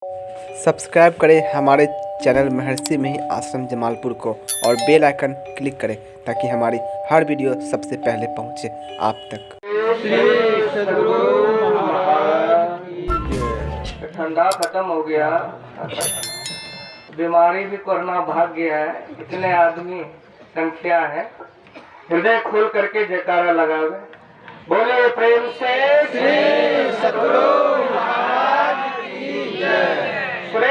Subscribe करें हमारे channel महर्षि मही आश्रम जमालपुर को और बेल आइकन क्लिक करें ताकि हमारी हर वीडियो सबसे पहले पहुंचे आप तक। श्री सद्गुरु महाराज की जय। ठंडा खत्म हो गया, बीमारी भी कोरोना भाग गया है। इतने आदमी संख्या है, हृदय खोल करके जयकारा लगावे, बोले प्रेम से श्री सद्गुरु महाराज की जय। श्री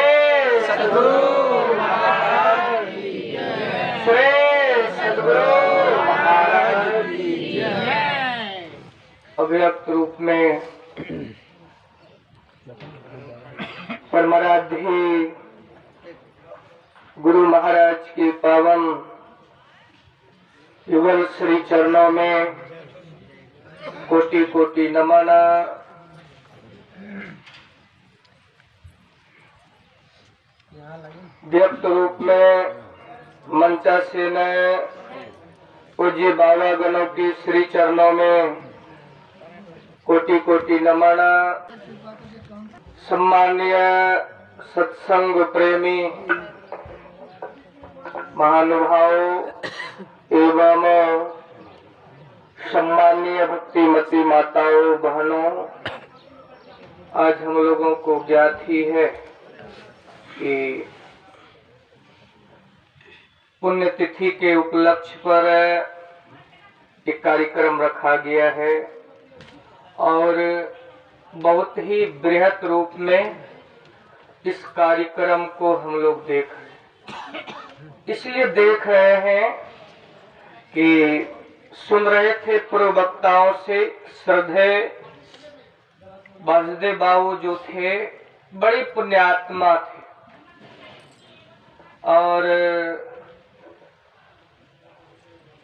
सद्गुरु महाराज की जय। श्री सद्गुरु महाराज की जय। अव्यक्त रूप में परमाराध्य गुरु महाराज के पावन युगल श्री चरणों में कोटि कोटि नमन। व्यक्त रूप में मंचासीन पूज्य बाबा गणों की श्री चरणों में कोटि कोटि नमन। सम्मानीय सत्संग प्रेमी महानुभाव एवं सम्मानीय भक्तिमती माताओं बहनों, आज हम लोगों को ज्ञात ही है कि पुण्यतिथि के उपलक्ष्य पर एक कार्यक्रम रखा गया है और बहुत ही बृहत रूप में इस कार्यक्रम को हम लोग देख रहे हैं। इसलिए देख रहे हैं कि सुन रहे थे पूर्व वक्ताओं से, श्रद्धेय वासुदेव बाबू जो थे बड़े पुण्यात्मा थे और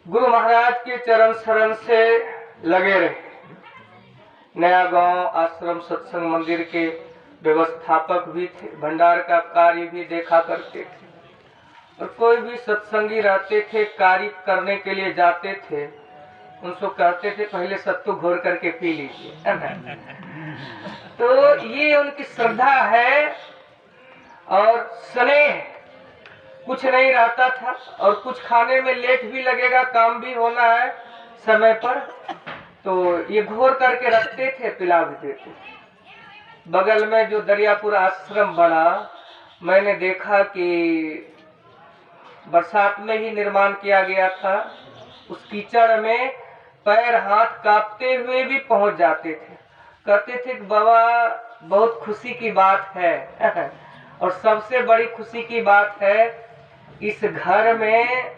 गुरु महाराज के चरण शरण से लगे रहे। नया गांव आश्रम सत्संग मंदिर के व्यवस्थापक भी थे, भंडार का कार्य भी देखा करते थे और कोई भी सत्संगी रहते थे, कार्य करने के लिए जाते थे, उनको कहते थे पहले सत्तू घोर करके पी लीजिए। तो ये उनकी श्रद्धा है और स्नेह। कुछ नहीं रहता था और कुछ खाने में लेट भी लगेगा, काम भी होना है समय पर, तो ये घोर करके रखते थे, पिला भी देते थे। बगल में जो दरियापुर आश्रम बना, मैंने देखा कि बरसात में ही निर्माण किया गया था। उस कीचड़ में पैर हाथ कांपते हुए भी पहुंच जाते थे। कहते थे कि बाबा बहुत खुशी की बात है और सबसे बड़ी खुशी की बात है इस घर में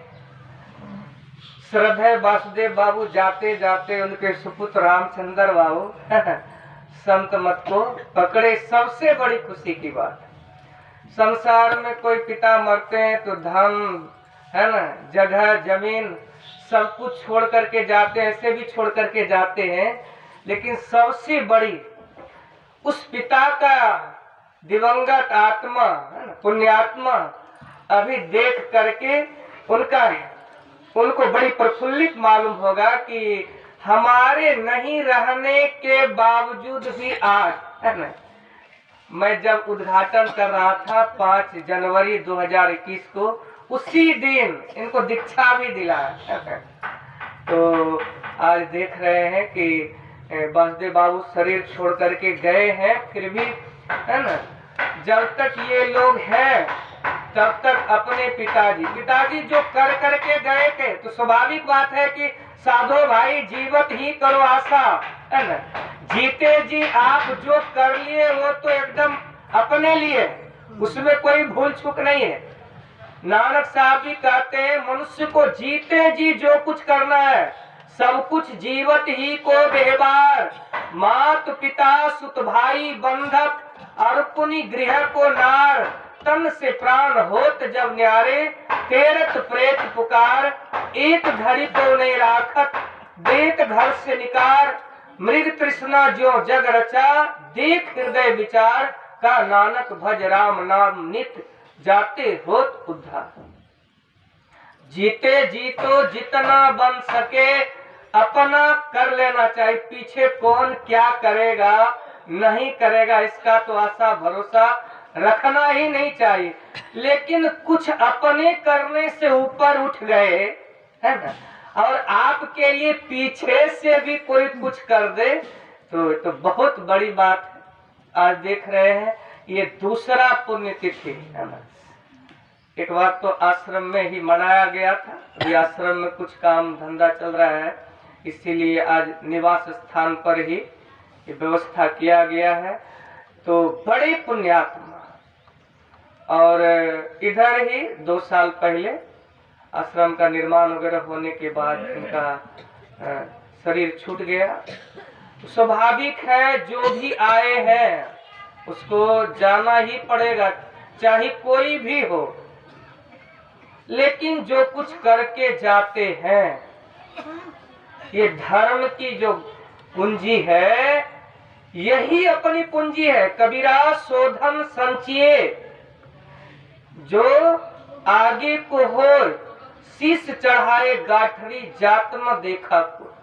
श्रद्धेय वासुदेव बाबू जाते जाते उनके सुपुत्र रामचंद्र बाबू संत मत को पकड़े। सबसे बड़ी खुशी की बात। संसार में कोई पिता मरते हैं तो धन है ना, जगह जमीन सब कुछ छोड़ करके जाते हैं, ऐसे भी छोड़ करके जाते हैं, लेकिन सबसे बड़ी उस पिता का दिवंगत आत्मा पुण्यात्मा अभी देख करके उनको बड़ी प्रफुल्लित मालूम होगा कि हमारे नहीं रहने के बावजूद भी आज है ना, मैं जब उद्घाटन कर रहा था 5 जनवरी 2021 को, उसी दिन इनको दीक्षा भी दिला। तो आज देख रहे हैं कि वासुदेव बाबू शरीर छोड़ करके गए हैं, फिर भी है ना, जब तक ये लोग हैं तब तक अपने पिताजी जो कर करके गए थे, तो स्वाभाविक बात है कि साधो भाई जीवत ही करो आशा, है ना। जीते जी आप जो कर लिए वो तो एकदम अपने लिए, उसमें कोई भूल चूक नहीं है। नानक साहब भी कहते हैं मनुष्य को जीते जी जो कुछ करना है सब कुछ जीवत ही को व्यवहार, मात पिता सुत भाई बंधक अर्पुनी गृह को नार, तन से प्राण होत जब न्यारे तेरत प्रेत पुकार, एक घड़ी को नहीं राखत देत घर से निकार, मृग तृष्णा जो जग रचा देख हृदय विचार, का नानक भज राम नाम नित जाते होत उद्धार। जीते जी तो जितना बन सके अपना कर लेना चाहिए, पीछे कौन क्या करेगा नहीं करेगा इसका तो आशा भरोसा रखना ही नहीं चाहिए। लेकिन कुछ अपने करने से ऊपर उठ गए, है ना, और आपके लिए पीछे से भी कोई कुछ कर दे तो बहुत बड़ी बात है। आज देख रहे हैं ये दूसरा पुण्यतिथि है ना। एक बार तो आश्रम में ही मनाया गया था, अभी आश्रम में कुछ काम धंधा चल रहा है, इसीलिए आज निवास स्थान पर ही ये व्यवस्था किया गया है। तो बड़े पुण्यात्मा, और इधर ही 2 साल पहले आश्रम का निर्माण वगैरह होने के बाद इनका शरीर छूट गया। स्वाभाविक है, जो भी आए हैं उसको जाना ही पड़ेगा, चाहे कोई भी हो। लेकिन जो कुछ करके जाते हैं, ये धर्म की जो पूंजी है, यही अपनी पूंजी है। कबीरा शोधन संचिए, जो आगे को हो शीश चढ़ाए गाठरी जातम देखा को।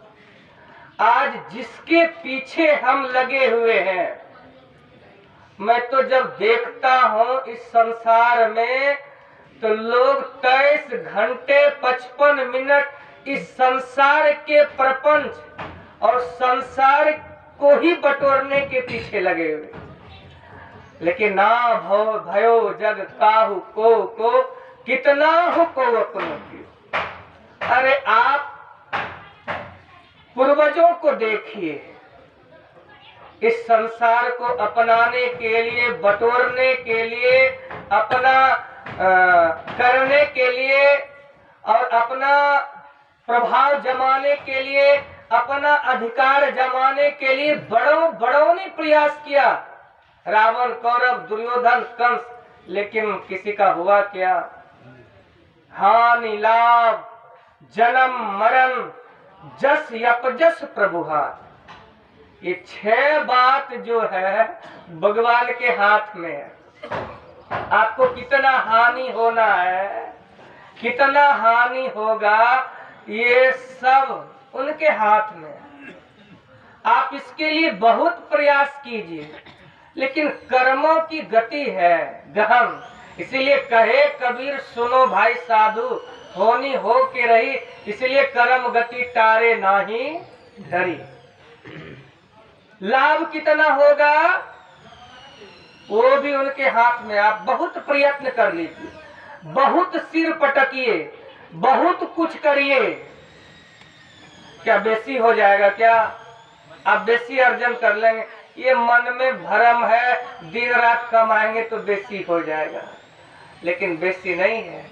आज जिसके पीछे हम लगे हुए हैं, मैं तो जब देखता हूं इस संसार में, तो लोग 23 घंटे 55 मिनट इस संसार के प्रपंच और संसार को ही बटोरने के पीछे लगे हुए। लेकिन ना भव भयो जग काहू को कितना हो को अपनों की। अरे आप पूर्वजों को देखिए, इस संसार को अपनाने के लिए, बटोरने के लिए, अपना करने के लिए और अपना प्रभाव जमाने के लिए, अपना अधिकार जमाने के लिए बड़ों ने प्रयास किया। रावण, कौरव, दुर्योधन, कंस, लेकिन किसी का हुआ क्या? हानि लाभ, जन्म मरण, जस अपजस प्रभुहार। ये 6 बात जो है भगवान के हाथ में है। आपको कितना हानि होना है, कितना हानि होगा, ये सब उनके हाथ में है। आप इसके लिए बहुत प्रयास कीजिए, लेकिन कर्मों की गति है गहन। इसीलिए कहे कबीर सुनो भाई साधु, होनी हो के रही, इसलिए कर्म गति टारे नाही डरी। लाभ कितना होगा वो भी उनके हाथ में। आप बहुत प्रयत्न कर लीजिए, बहुत सिर पटकिए, बहुत कुछ करिए, क्या बेसी हो जाएगा? क्या आप बेसी अर्जन कर लेंगे? ये मन में भ्रम है, दिन रात कमाएंगे तो बेसी हो जाएगा, लेकिन बेसी नहीं है।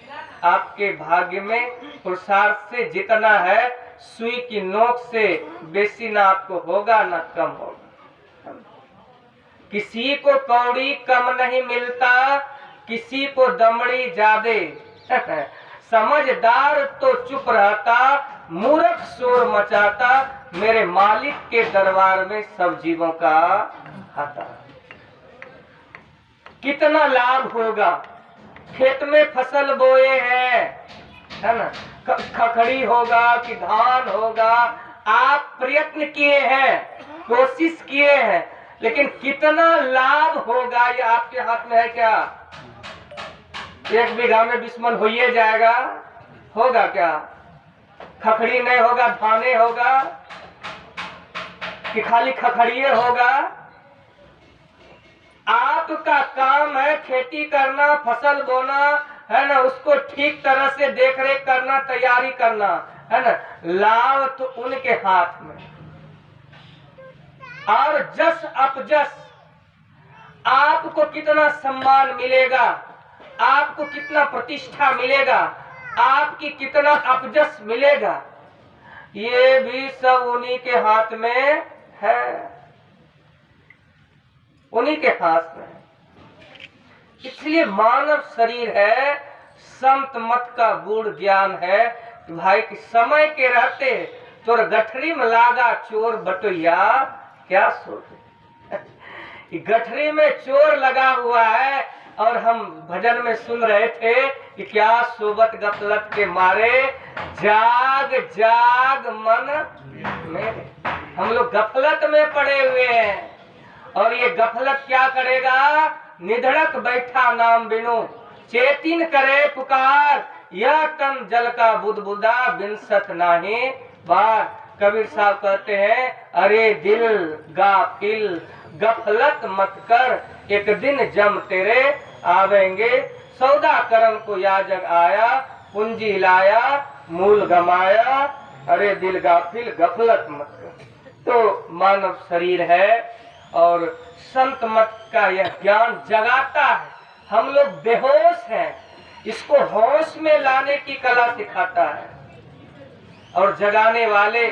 आपके भाग्य में पुरुषार्थ से जितना है, सुई की नोक से बेसी ना आपको होगा ना कम होगा। किसी को कौड़ी कम नहीं मिलता, किसी को दमड़ी ज्यादे। समझदार तो चुप रहता, मूर्ख शोर मचाता, मेरे मालिक के दरबार में सब जीवों का खाता। कितना लाभ होगा? खेत में फसल बोए हैं, है ना, खखड़ी होगा कि धान होगा, आप प्रयत्न किए हैं, कोशिश किए हैं, लेकिन कितना लाभ होगा ये आपके हाथ में है क्या? 1 बीघा में 20 मन हो ही जाएगा, होगा क्या? खखड़ी नहीं होगा, धाने होगा कि खाली खखड़िए होगा? आपका काम है खेती करना, फसल बोना, है ना, उसको ठीक तरह से देख रेख करना, तैयारी करना, है ना। लाभ तो उनके हाथ में। और जस अपजस, आपको कितना सम्मान मिलेगा, आपको कितना प्रतिष्ठा मिलेगा, आपकी कितना अपजस मिलेगा, ये भी सब उन्हीं के हाथ में है, उन्हीं के हाथ में है। इसलिए मानव शरीर है, संत मत का गुण ज्ञान है कि भाई कि समय के रहते तोर गठरी में लागा चोर बटोया, क्या सोचे? गठरी में चोर लगा हुआ है, और हम भजन में सुन रहे थे कि क्या सोबत गफलत के मारे जाग जाग मन मेरे। हम लोग गफलत में पड़े हुए हैं, और ये गफलत क्या करेगा? निधड़क बैठा नाम बिनु, चेतिन करे पुकार, यह तन जल का बुदबुदा, बिनसत नाहीं बार। कबीर साहब कहते हैं, अरे दिल गाफिल गफलत मत कर, एक दिन जम तेरे आवेंगे, सौदा करन को याजक आया, पूंजी लाया मूल गमाया, अरे दिल गाफिल गफलत मत कर। तो मानव शरीर है और संत मत का यह ज्ञान जगाता है। हम लोग बेहोश हैं, इसको होश में लाने की कला सिखाता है। और जगाने वाले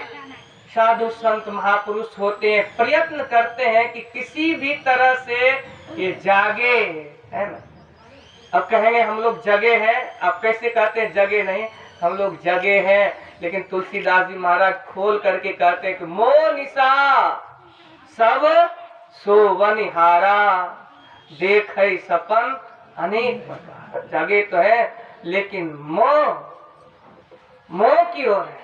साधु संत महापुरुष होते हैं, प्रयत्न करते हैं कि किसी भी तरह से ये जागे, है ना। अब कहेंगे हम लोग जगे हैं, आप कैसे कहते हैं जगे नहीं, हम लोग जगे हैं, लेकिन तुलसीदास जी महाराज खोल करके कहते हैं कि मोह निशा सब सोवनिहारा, देखे सपन अनेक प्रकार। जगे तो है लेकिन मोह की ओर है।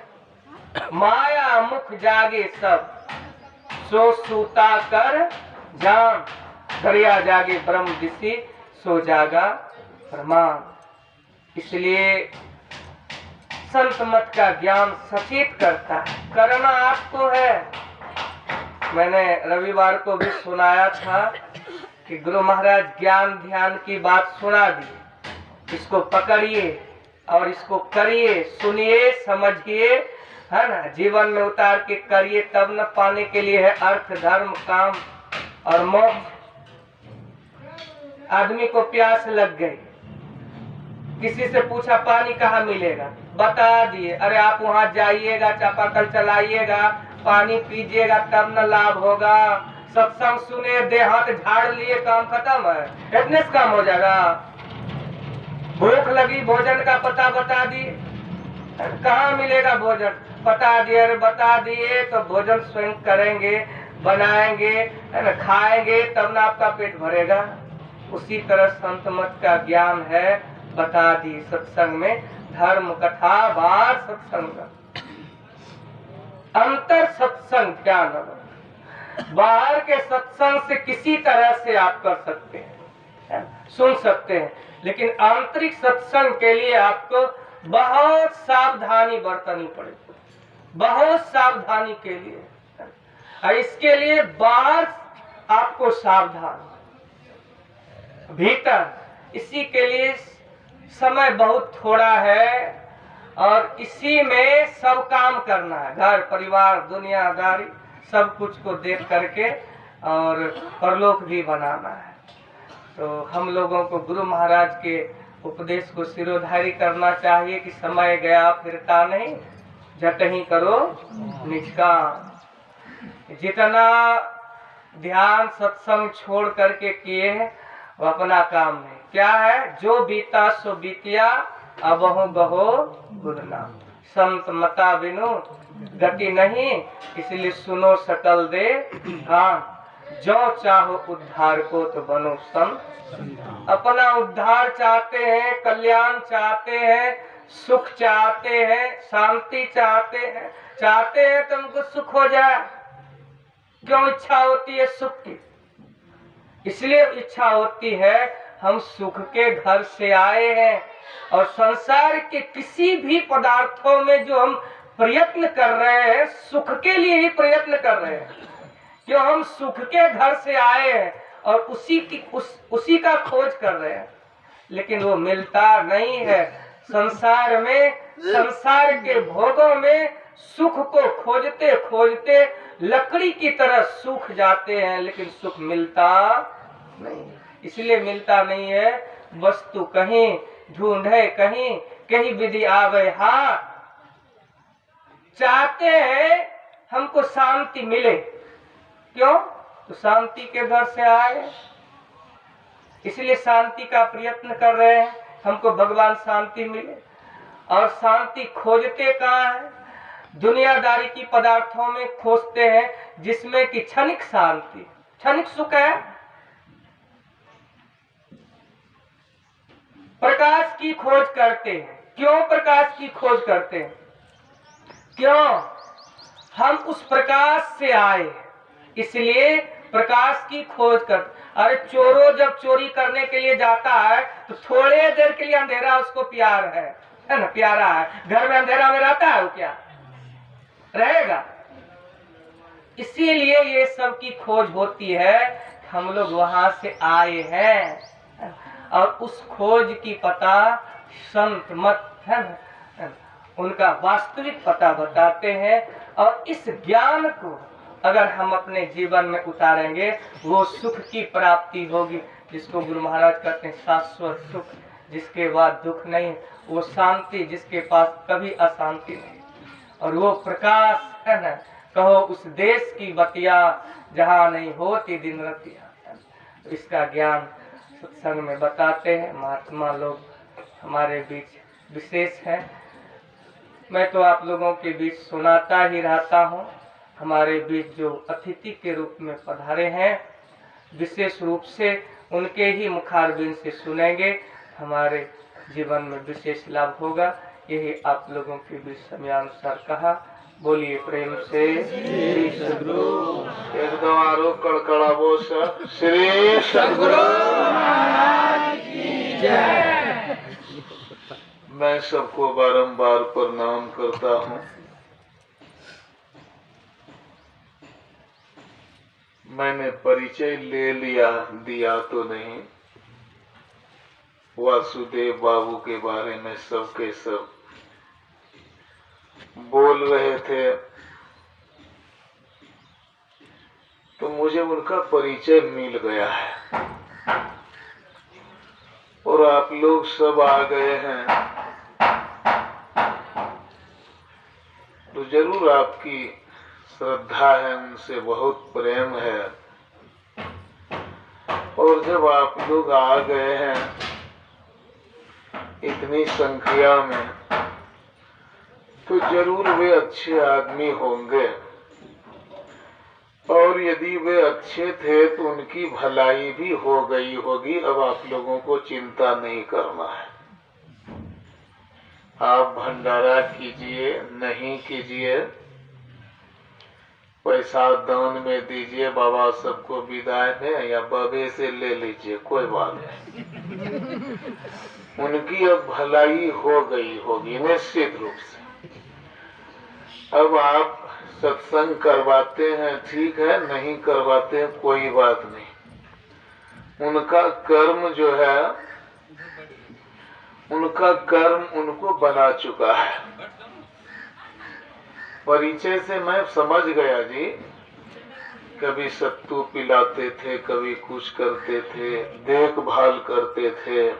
माया मुख जागे सब, सो सूता कर जान, दरिया जागे ब्रह्म दिशी, सो जागा प्रमाण। इसलिए संत मत का ज्ञान सचेत करता है, करना आपको है। मैंने रविवार को भी सुनाया था कि गुरु महाराज ज्ञान ध्यान की बात सुना दी, इसको पकड़िए और इसको करिए, सुनिए समझिए, है ना, जीवन में उतार के करिए, तब न पाने के लिए है अर्थ धर्म काम और मोक्ष। आदमी को प्यास लग गई, किसी से पूछा पानी कहाँ मिलेगा, बता दिए, अरे आप वहां जाइएगा, चापाकल चलाइएगा, पानी पीजिएगा तब न लाभ होगा। सत्संग सुने, देह हाथ झाड़ लिए, काम खत्म है, इतने से काम हो जाएगा। भूख लगी, भोजन का पता बता दिए, कहाँ मिलेगा भोजन, बता दिए, अरे बता दिए तो भोजन स्वयं करेंगे, बनाएंगे, है ना, खाएंगे तब ना आपका पेट भरेगा। उसी तरह संत मत का ज्ञान है, बता दी सत्संग में, धर्म कथा बार सत्संग, अंतर सत्संग ज्ञान, बाहर के सत्संग से किसी तरह से आप कर सकते हैं, सुन सकते हैं, लेकिन आंतरिक सत्संग के लिए आपको बहुत सावधानी बरतनी पड़ेगी, बहुत सावधानी के लिए। और इसके लिए बाहर आपको सावधान, भीतर, इसी के लिए समय बहुत थोड़ा है और इसी में सब काम करना है, घर परिवार दुनियादारी सब कुछ को देख करके और परलोक भी बनाना है। तो हम लोगों को गुरु महाराज के उपदेश को सिरोधारी करना चाहिए कि समय गया फिरता नहीं, झट ही करो निज काम। जितना ध्यान सत्संग छोड़ करके किए हैं वो अपना काम नहीं, क्या है, जो बीता सो बीतिया, अबहु बहो गुरु नाम, संत मता बिनु गति नहीं, इसलिए सुनो सकल दे कान, जो चाहो उद्धार को तो बनो संत। अपना उद्धार चाहते हैं, कल्याण चाहते हैं, सुख चाहते हैं, शांति चाहते हैं तुमको सुख हो जाए। क्यों इच्छा होती है सुख की? इसलिए इच्छा होती है, हम सुख के घर से आए हैं और संसार के किसी भी पदार्थों में जो हम प्रयत्न कर रहे हैं, सुख के लिए ही प्रयत्न कर रहे हैं, क्यों हम सुख के घर से आए हैं और उसी का खोज कर रहे हैं, लेकिन वो मिलता नहीं है। संसार में, संसार के भोगों में सुख को खोजते खोजते लकड़ी की तरह सूख जाते हैं, लेकिन सुख मिलता नहीं। इसलिए मिलता नहीं है, वस्तु कहीं ढूंढे कहीं, कहीं विधि आवे हाथ। चाहते हैं हमको शांति मिले, क्यों? तो शांति के घर से आए, इसलिए शांति का प्रयत्न कर रहे हैं, हमको भगवान शांति मिले। और शांति खोजते कहाँ है? दुनियादारी की पदार्थों में खोजते हैं, जिसमें कि क्षणिक शांति, क्षणिक सुख है। प्रकाश की खोज करते हैं, क्यों प्रकाश की खोज करते हैं? क्यों? हम उस प्रकाश से आए, इसलिए प्रकाश की खोज कर। अरे चोरों जब चोरी करने के लिए जाता है तो थोड़े देर के लिए अंधेरा उसको प्यार है ना, प्यारा है। घर में अंधेरा में रहता है वो, क्या रहेगा? इसीलिए ये सब की खोज होती है। हम लोग वहां से आए हैं और उस खोज की पता संत मत है ना, उनका वास्तविक पता बताते हैं। और इस ज्ञान को अगर हम अपने जीवन में उतारेंगे, वो सुख की प्राप्ति होगी, जिसको गुरु महाराज कहते हैं शाश्वत सुख, जिसके बाद दुख नहीं। वो शांति जिसके पास कभी अशांति नहीं। और वो प्रकाश है ना, कहो उस देश की बतिया जहाँ नहीं होती दिन रतिया। तो इसका ज्ञान सत्संग में बताते हैं। महात्मा लोग हमारे बीच विशेष हैं। मैं तो आप लोगों के बीच सुनाता ही रहता हूँ। हमारे बीच जो अतिथि के रूप में पधारे हैं, विशेष रूप से उनके ही मुखारबिंद से सुनेंगे, हमारे जीवन में विशेष लाभ होगा। यही आप लोगों के बीच समयानुसार कहा। बोलिए प्रेम से श्री सद्गुरु। एकदम आरो कड़कड़ावो श्री सद्गुरु महाराज की जय। मैं सबको बारंबार प्रणाम करता हूँ। मैंने परिचय ले लिया, दिया तो नहीं। वासुदेव बाबू के बारे में सब के सब बोल रहे थे, तो मुझे उनका परिचय मिल गया है। और आप लोग सब आ गए हैं, तो जरूर आपकी श्रद्धा है, उनसे बहुत प्रेम है। और जब आप लोग आ गए हैं इतनी संख्या में, तो जरूर वे अच्छे आदमी होंगे। और यदि वे अच्छे थे तो उनकी भलाई भी हो गई होगी। अब आप लोगों को चिंता नहीं करना है। आप भंडारा कीजिए, नहीं कीजिए, पैसा दान में दीजिए, बाबा सबको विदाई में, या बबे से ले लीजिए, कोई बात नहीं। उनकी अब भलाई हो गई होगी निश्चित रूप से। अब आप सत्संग करवाते हैं ठीक है, नहीं करवाते हैं कोई बात नहीं। उनका कर्म जो है, उनका कर्म उनको बना चुका है। परिचय से मैं समझ गया जी। कभी सत्तू पिलाते थे, कभी कुछ करते थे, देखभाल करते थे,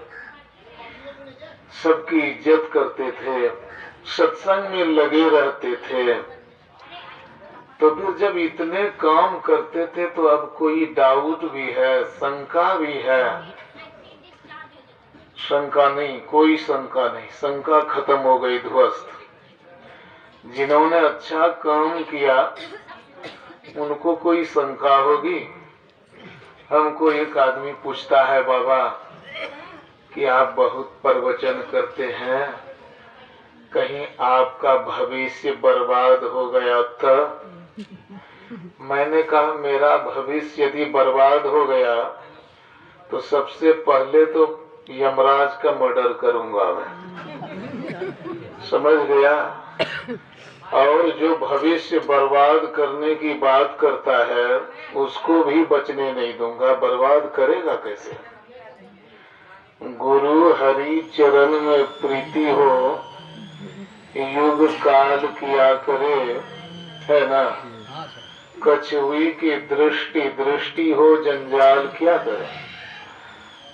सबकी इज्जत करते थे, सत्संग में लगे रहते थे। तो फिर जब इतने काम करते थे तो अब कोई डाउट भी है, शंका भी है? शंका नहीं, कोई शंका नहीं, शंका खत्म हो गई, ध्वस्त। जिन्होंने अच्छा काम किया उनको कोई शंका होगी? हमको एक आदमी पूछता है, बाबा कि आप बहुत प्रवचन करते हैं, कहीं आपका भविष्य बर्बाद हो गया था? मैंने कहा मेरा भविष्य यदि बर्बाद हो गया तो सबसे पहले तो यमराज का मर्डर करूंगा मैं। समझ गया? और जो भविष्य बर्बाद करने की बात करता है उसको भी बचने नहीं दूंगा। बर्बाद करेगा कैसे? गुरु हरि चरण में प्रीति हो, युग काल किया करे, है ना? कछुई की दृष्टि दृष्टि हो, जंजाल क्या करे?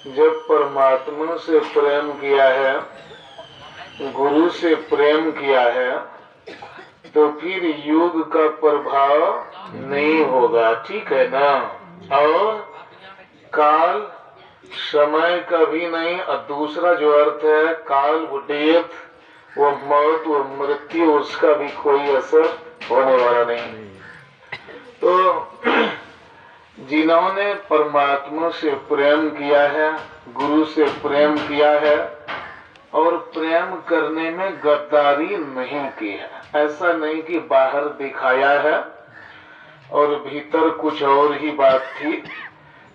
जब परमात्मा से प्रेम किया है, गुरु से प्रेम किया है, तो फिर युग का प्रभाव नहीं होगा, ठीक है ना? और काल समय का भी नहीं। और दूसरा जो अर्थ है काल, वो डेथ, वो मौत, वो मृत्यु, उसका भी कोई असर होने वाला नहीं। तो जिन्होंने परमात्मा से प्रेम किया है, गुरु से प्रेम किया है और प्रेम करने में गद्दारी नहीं की है, ऐसा नहीं कि बाहर दिखाया है और भीतर कुछ और ही बात थी,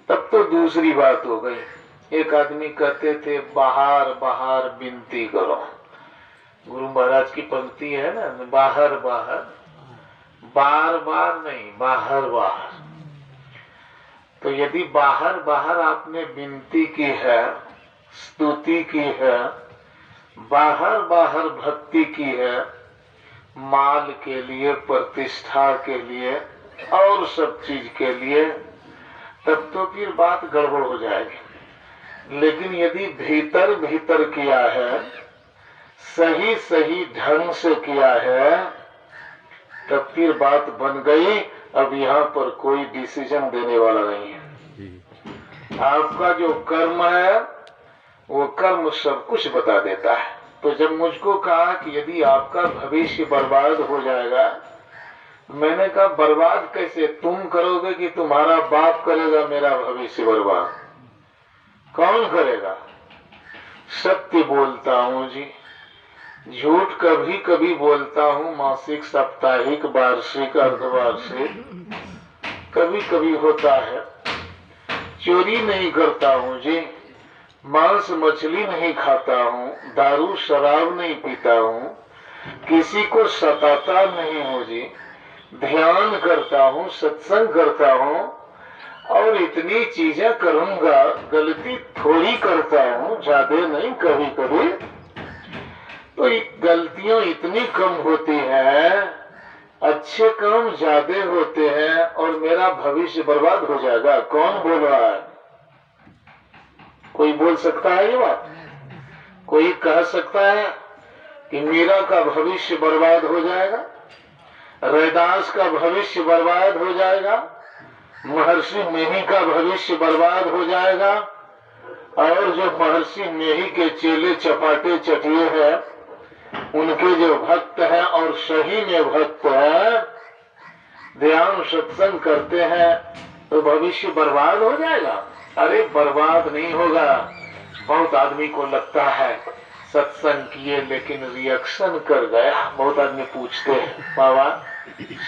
तब तो दूसरी बात हो गई। एक आदमी कहते थे बाहर बाहर विनती करो। गुरु महाराज की पंक्ति है ना, बाहर बाहर, बार बार नहीं, बाहर बाहर। तो यदि बाहर बाहर आपने विनती की है, स्तुति की है, बाहर बाहर भक्ति की है, माल के लिए, प्रतिष्ठा के लिए और सब चीज के लिए, तब तो फिर बात गड़बड़ हो जाएगी। लेकिन यदि भीतर भीतर किया है, सही सही ढंग से किया है, तब फिर बात बन गई। अब यहाँ पर कोई डिसीजन देने वाला नहीं है। आपका जो कर्म है वो कर्म सब कुछ बता देता है। तो जब मुझको कहा कि यदि आपका भविष्य बर्बाद हो जाएगा, मैंने कहा बर्बाद कैसे, तुम करोगे कि तुम्हारा बाप करेगा मेरा भविष्य बर्बाद? कौन करेगा? सत्य बोलता हूँ जी, झूठ कभी कभी बोलता हूँ, मासिक, साप्ताहिक, वार्षिक, अर्धवार्षिक, कभी कभी होता है। चोरी नहीं करता हूँ जी, मांस मछली नहीं खाता हूँ, दारू शराब नहीं पीता हूँ, किसी को सताता नहीं हूँ जी, ध्यान करता हूँ, सत्संग करता हूँ और इतनी चीजें करूंगा, गलती थोड़ी करता हूँ, ज्यादा नहीं, कभी कभी। तो गलतियां इतनी कम होती हैं, अच्छे काम ज्यादा होते हैं और मेरा भविष्य बर्बाद हो जाएगा। कौन बोल रहा है? कोई बोल सकता है ये बात? कोई कह सकता है कि मीरा का भविष्य बर्बाद हो जाएगा, रैदास का भविष्य बर्बाद हो जाएगा, महर्षि मेही का भविष्य बर्बाद हो जाएगा, और जो महर्षि मेही के चेले चपाटे चटिए हैं, उनके जो भक्त हैं और सही में भक्त हैं, ध्यान सत्संग करते हैं, तो भविष्य बर्बाद हो जाएगा? अरे बर्बाद नहीं होगा। बहुत आदमी को लगता है सत्संग किए लेकिन रिएक्शन कर गया। बहुत आदमी पूछते हैं बाबा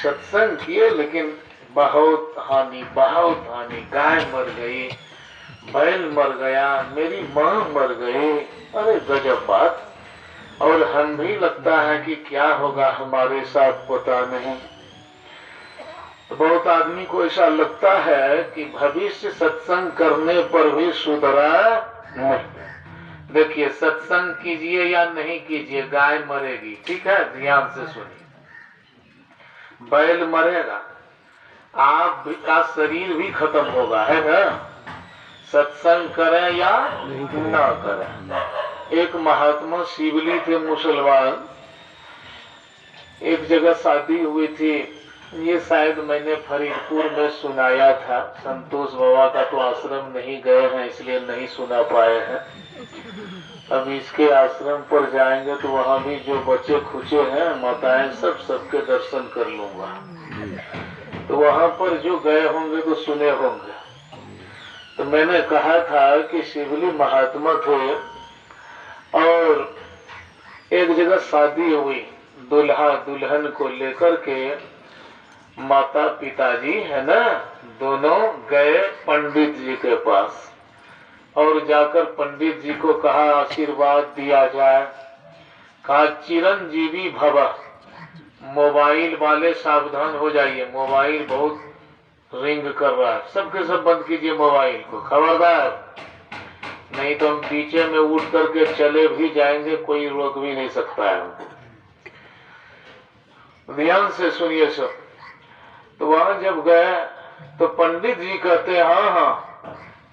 सत्संग किए लेकिन बहुत हानि, बहुत हानि, गाय मर गई, बैल मर गया, मेरी माँ मर गई। अरे गजब बात। और हम भी लगता है कि क्या होगा हमारे साथ पता नहीं। तो बहुत आदमी को ऐसा लगता है कि भविष्य सत्संग करने पर भी सुधरा नहीं। देखिए, सत्संग कीजिए या नहीं कीजिए, गाय मरेगी, ठीक है, ध्यान से सुनिए। बैल मरेगा, आपका शरीर भी खत्म होगा, है ना? सत्संग करें या ना करें। एक महात्मा शिवली थे, मुसलमान, एक जगह शादी हुई थी। ये शायद मैंने फरीदपुर में सुनाया था। संतोष बाबा का तो आश्रम नहीं गए हैं, इसलिए नहीं सुना पाए हैं। अब इसके आश्रम पर जाएंगे तो वहाँ भी जो बच्चे खुचे हैं, माताएं, सबके दर्शन कर लूंगा। तो वहाँ पर जो गए होंगे तो सुने होंगे। तो मैंने कहा था कि शिवली महात्मा थे और एक जगह शादी हुई, दुल्हा दुल्हन को लेकर के माता पिताजी, है ना, दोनों गए पंडित जी के पास और जाकर पंडित जी को कहा आशीर्वाद दिया जाए। कहा चिरंजीवी भव। मोबाइल वाले सावधान हो जाइए, मोबाइल बहुत रिंग कर रहा है, सबके सब बंद कीजिए मोबाइल को, खबरदार, नहीं तो हम पीछे में उठ करके चले भी जाएंगे, कोई रोक भी नहीं सकता है हमको। ध्यान से सुनिए सब। तो वहां जब गए तो पंडित जी कहते हैं हाँ हाँ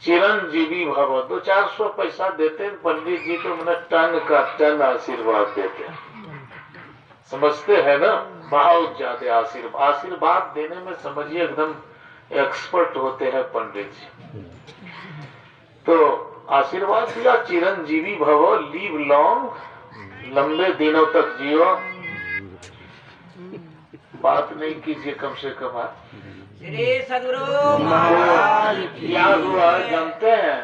चिरंजीवी भव। 200-400 पैसा देते पंडित जी, तो मैंने टन का टन आशीर्वाद देते। समझते हैं ना, बहुत ज्यादा आशीर्वाद देने में समझिए एकदम एक्सपर्ट होते हैं पंडित जी। तो आशीर्वाद दिया, चिरंजीवी भव, लीव लॉन्ग, लंबे दिनों तक जियो। बात नहीं कीजिए कम से कम। क्या हुआ जानते हैं?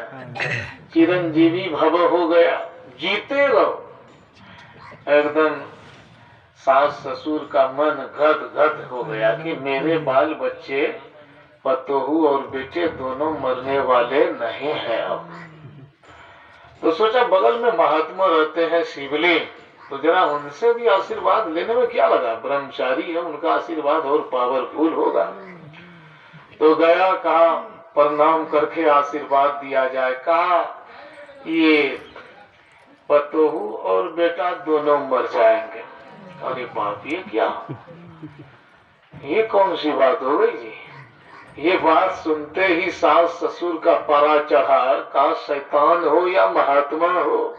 चिरंजीवी भव हो गया, जीते रहो। एकदम सास ससुर का मन गद गद हो गया कि मेरे बाल बच्चे पतोहू और बेटे दोनों मरने वाले नहीं हैं। अब तो सोचा बगल में महात्मा रहते हैं शिवलिंग, तो जरा उनसे भी आशीर्वाद लेने में क्या लगा, ब्रह्मचारी है, उनका आशीर्वाद और पावरफुल होगा। तो गया, कहा प्रणाम करके आशीर्वाद दिया जाए। कहा ये पतोहू और बेटा दोनों मर जाएंगे। अरे बाप, ये क्या, ये कौन सी बात हो गई जी। ये बात सुनते ही सास ससुर का पारा चढ़ा, का शैतान हो या महात्मा हो,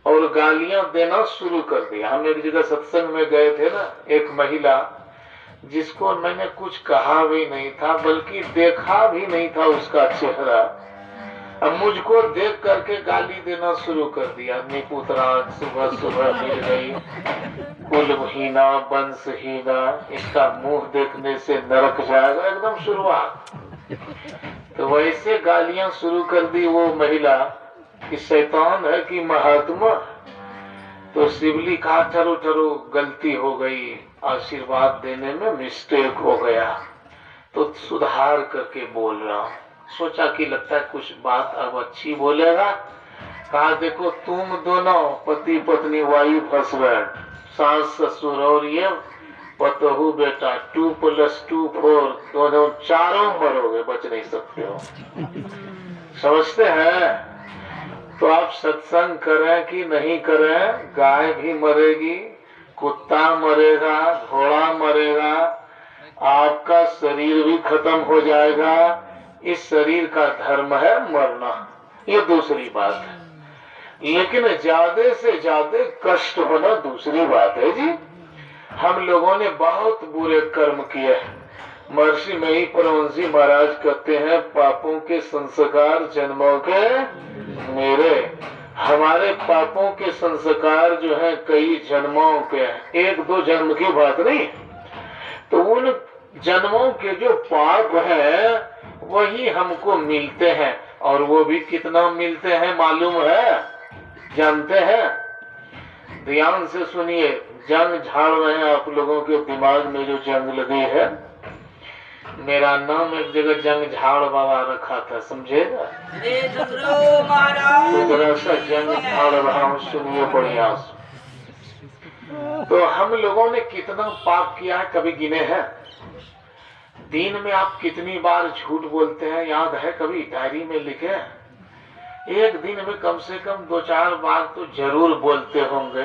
और गालियां देना शुरू कर दिया। हम एक जगह सत्संग में गए थे ना, एक महिला जिसको मैंने कुछ कहा भी नहीं था, बल्कि देखा भी नहीं था उसका चेहरा, अब मुझको देख करके गाली देना शुरू कर दिया। निपुत्रा सुबह सुबह मिल गई, कुलहीना वंशहीना, इसका मुंह देखने से नरक जाएगा, एकदम शुरुआत। तो वैसे गालियां शुरू कर दी वो महिला कि शैतान है कि महात्मा। तो शिवली कहा ठरो ठरो गलती हो गई, आशीर्वाद देने में मिस्टेक हो गया, तो सुधार करके बोल रहा हूँ। सोचा कि लगता है कुछ बात अब अच्छी बोलेगा। कहा देखो तुम दोनों पति पत्नी, वाइफ हस्बैंड, सास ससुर और ये पतोहू बेटा, 2 + 2 4, दोनों चारों मरोगे, बच नहीं सकते हो। समझते हैं? तो आप सत्संग करें कि नहीं करें, गाय भी मरेगी, कुत्ता मरेगा, घोड़ा मरेगा, आपका शरीर भी खत्म हो जाएगा। इस शरीर का धर्म है मरना, ये दूसरी बात है। लेकिन ज्यादा से ज्यादा कष्ट होना दूसरी बात है जी। हम लोगों ने बहुत बुरे कर्म किए हैं। महर्षि मही परमहंस जी महाराज कहते हैं, पापों के संस्कार जन्मों के मेरे। हमारे पापों के संस्कार जो है कई जन्मों के हैं, 1-2 जन्म की बात नहीं। तो उन जन्मों के जो पाप है वही हमको मिलते हैं, और वो भी कितना मिलते हैं मालूम है, जानते हैं? ध्यान से सुनिए, जंग झाड़ रहे हैं आप लोगों के दिमाग में, जो जंग लगी है। मेरा नाम एक जगह जंग झाड़ बाबा रखा था, समझेगा? तो जरा सा जंग झाड़ रहा हूँ, सुनिए बढ़िया से। तो हम लोगों ने कितना पाप किया है कभी गिने हैं? दिन में आप कितनी बार झूठ बोलते हैं, याद है? कभी डायरी में लिखे? एक दिन में कम से कम 2-4 बार तो जरूर बोलते होंगे।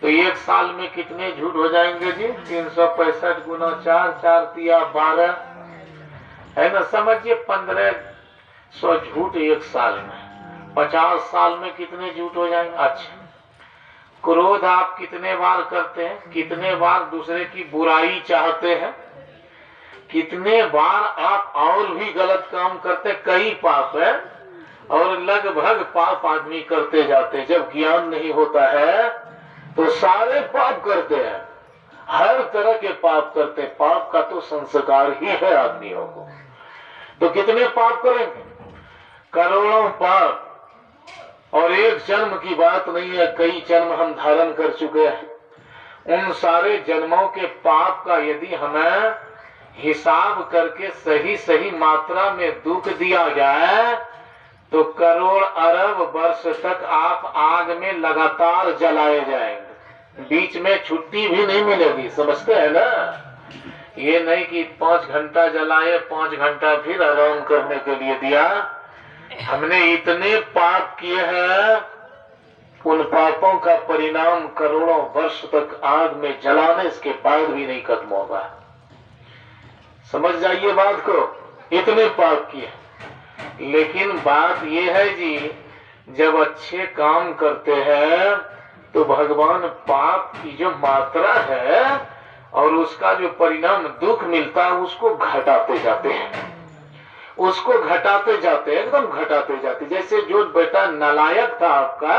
तो 1 साल में कितने झूठ हो जाएंगे जी? 365 गुना 4, 4 तिया 12, है ना? समझिए 1500 झूठ 1 साल में। 50 साल में कितने झूठ हो जाएंगे? अच्छा, क्रोध आप कितने बार करते हैं? कितने बार दूसरे की बुराई चाहते हैं? कितने बार आप और भी गलत काम करते? कई पाप है, और लगभग पाप आदमी करते जाते हैं। जब ज्ञान नहीं होता है तो सारे पाप करते हैं, हर तरह के पाप करते हैं। पाप का तो संस्कार ही है आदमियों को। तो कितने पाप करेंगे? करोड़ों पाप। और एक जन्म की बात नहीं है, कई जन्म हम धारण कर चुके हैं। उन सारे जन्मों के पाप का यदि हमें हिसाब करके सही सही मात्रा में दुख दिया जाए तो करोड़ अरब वर्ष तक आप आग में लगातार जलाए जाएंगे, बीच में छुट्टी भी नहीं मिलेगी। समझते हैं ना? ये नहीं कि 5 घंटा जलाए, 5 घंटा फिर आराम करने के लिए दिया। हमने इतने पाप किए हैं, उन पापों का परिणाम करोड़ों वर्ष तक आग में जलाने के बाद भी नहीं खत्म होगा। समझ जाइए बात को, इतने पाप किए। लेकिन बात ये है जी, जब अच्छे काम करते हैं तो भगवान पाप की जो मात्रा है और उसका जो परिणाम दुख मिलता है उसको घटाते जाते हैं, उसको घटाते जाते हैं, एकदम घटाते जाते। जैसे जो बेटा नालायक था आपका,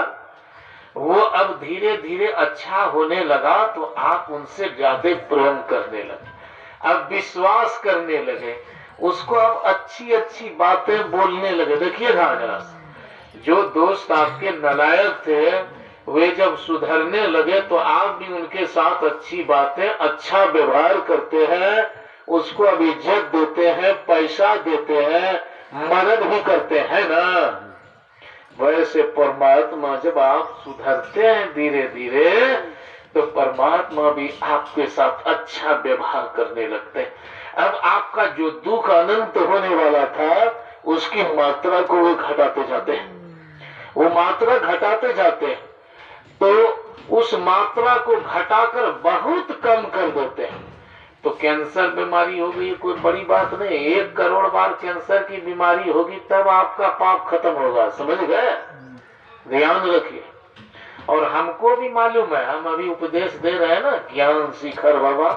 वो अब धीरे धीरे अच्छा होने लगा तो आप उनसे ज्यादा प्रेम करने लगे, अब विश्वास करने लगे, उसको अब अच्छी अच्छी बातें बोलने लगे। देखिएगा जरा, जो दोस्त आपके नालायक थे वे जब सुधरने लगे तो आप भी उनके साथ अच्छी बातें, अच्छा व्यवहार करते हैं, उसको अब इज्जत देते हैं, पैसा देते हैं, मदद भी करते हैं ना। वैसे परमात्मा जब आप सुधरते हैं धीरे धीरे, तो परमात्मा भी आपके साथ अच्छा व्यवहार करने लगते हैं। अब आपका जो दुख अनंत होने वाला था, उसकी मात्रा को वो घटाते जाते हैं, वो मात्रा घटाते जाते हैं, तो उस मात्रा को घटाकर बहुत कम कर देते हैं। तो कैंसर बीमारी हो गई, कोई बड़ी बात नहीं, 1 करोड़ बार कैंसर की बीमारी होगी तब आपका पाप खत्म होगा, समझ गए? ध्यान रखिए। और हमको भी मालूम है, हम अभी उपदेश दे रहे हैं ना, ज्ञान शिखर बाबा,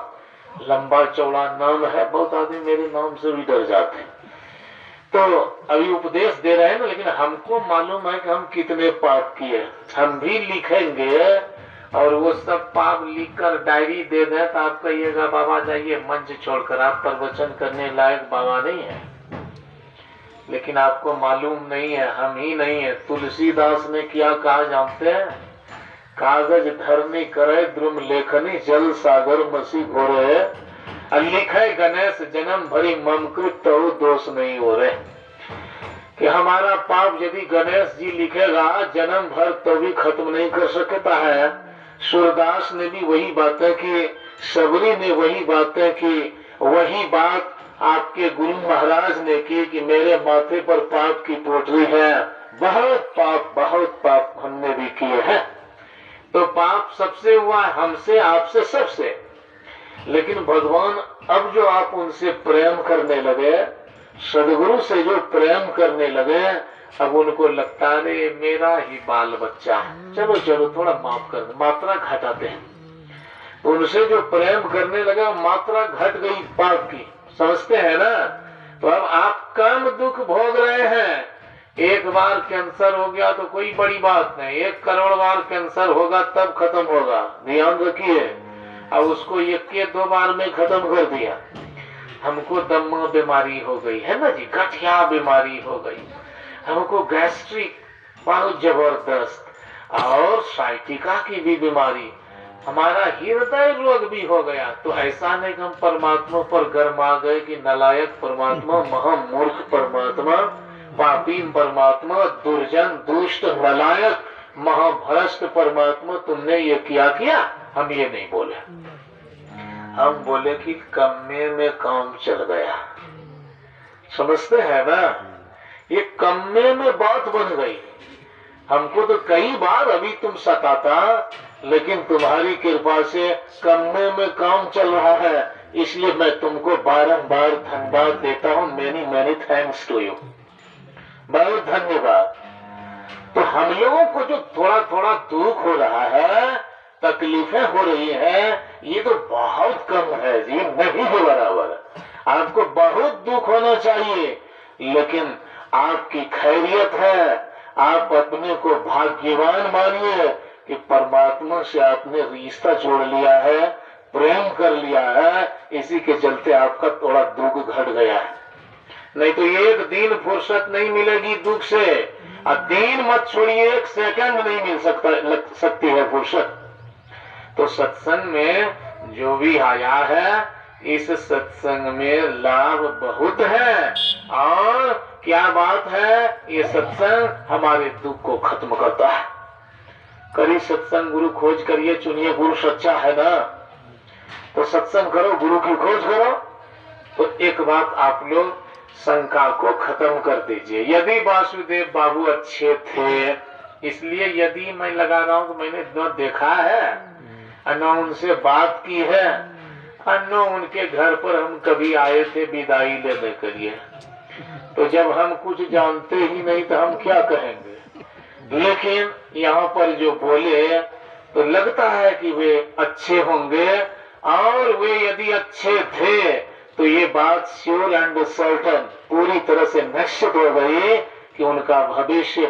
लंबा चौड़ा नाम है, बहुत आदमी मेरे नाम से भी डर जाते हैं। तो अभी उपदेश दे रहे हैं ना, लेकिन हमको मालूम है कि हम कितने पाप किए। हम भी लिखेंगे और वो सब पाप लिखकर डायरी दे दें तो आप कहिएगा बाबा जाइए मंच छोड़कर, आप प्रवचन करने लायक बाबा नहीं है। लेकिन आपको मालूम नहीं है, हम ही नहीं है। तुलसीदास ने क्या कहा जानते हैं? कागज धरनी करे द्रुम लेखनी, जल सागर मसी घोरे, लिखे गणेश जन्म भरी ममकृत तो दोष नहीं हो रहे। कि हमारा पाप यदि गणेश जी लिखेगा जन्म भर तो भी खत्म नहीं कर सकता है। सूरदास ने भी वही बातें की, सबरी ने वही बातें की, वही बात आपके गुरु महाराज ने की कि मेरे माथे पर पाप की पोटली है। बहुत पाप हमने भी किए हैं। तो पाप सबसे हुआ, हमसे, आपसे, सबसे। लेकिन भगवान अब जो आप उनसे प्रेम करने लगे, सदगुरु से जो प्रेम करने लगे, अब उनको लगता है मेरा ही बाल बच्चा है, चलो चलो थोड़ा माफ कर दो, मात्रा घटाते हैं। तो उनसे जो प्रेम करने लगे मात्रा घट गई पाप की, समझते हैं ना। तो अब आप कम दुख भोग रहे हैं। 1 बार कैंसर हो गया तो कोई बड़ी बात नहीं, 1 करोड़ बार कैंसर होगा तब खत्म होगा, ध्यान रखिए। अब उसको 1-2 बार में खत्म कर दिया। हमको दमा बीमारी हो गई है ना जी, गठिया बीमारी हो गई, हमको गैस्ट्रिक बहुत जबरदस्त, और साइटिका की भी बीमारी, हमारा हृदय रोग भी हो गया। तो ऐसा नहीं कि हम परमात्मा पर गरमा गए कि नालायक परमात्मा, महामूर्ख परमात्मा, पापी परमात्मा, दुर्जन दुष्ट नालायक महाभ्रष्ट परमात्मा, तुमने ये किया। हम ये नहीं बोले, हम बोले कि कम्मे में काम चल गया, समझते हैं ना। ये कम्मे में बात बन गई। हमको तो कई बार अभी तुम सताता, लेकिन तुम्हारी कृपा से कम्मे में काम चल रहा है, इसलिए मैं तुमको बारंबार धन्यवाद देता हूँ। मैनी थैंक्स टू यू, बहुत धन्यवाद। तो हम लोगों को जो थोड़ा थोड़ा दुख हो रहा है, तकलीफें हो रही है, ये तो बहुत कम है जी, नहीं है बराबर। आपको बहुत दुख होना चाहिए, लेकिन आपकी खैरियत है। आप अपने को भाग्यवान मानिए कि परमात्मा से आपने रिश्ता जोड़ लिया है, प्रेम कर लिया है, इसी के चलते आपका थोड़ा दुख घट गया है। नहीं तो 1 दिन फुर्सत नहीं मिलेगी दुख से। और दिन मत छोड़िए, 1 सेकंड नहीं मिल सकती है फुर्सत। तो सत्संग में जो भी आया है, इस सत्संग में लाभ बहुत है। और क्या बात है, ये सत्संग हमारे दुख को खत्म करता है। करिए सत्संग, गुरु खोज करिए, चुनिए, गुरु सच्चा है ना, तो सत्संग करो, गुरु की खोज करो। तो एक बात आप लोग शंका को खत्म कर दीजिए। यदि वासुदेव बाबू अच्छे थे, इसलिए यदि मैं लगा रहा हूँ, मैंने न देखा है न उनसे बात की है, न उनके घर पर हम कभी आए थे विदाई लेने के लिए। तो जब हम कुछ जानते ही नहीं तो हम क्या कहेंगे। लेकिन यहाँ पर जो बोले तो लगता है कि वे अच्छे होंगे, और वे यदि अच्छे थे तो ये बात श्योर एंड सर्टन, पूरी तरह से निश्चित हो गई कि उनका भविष्य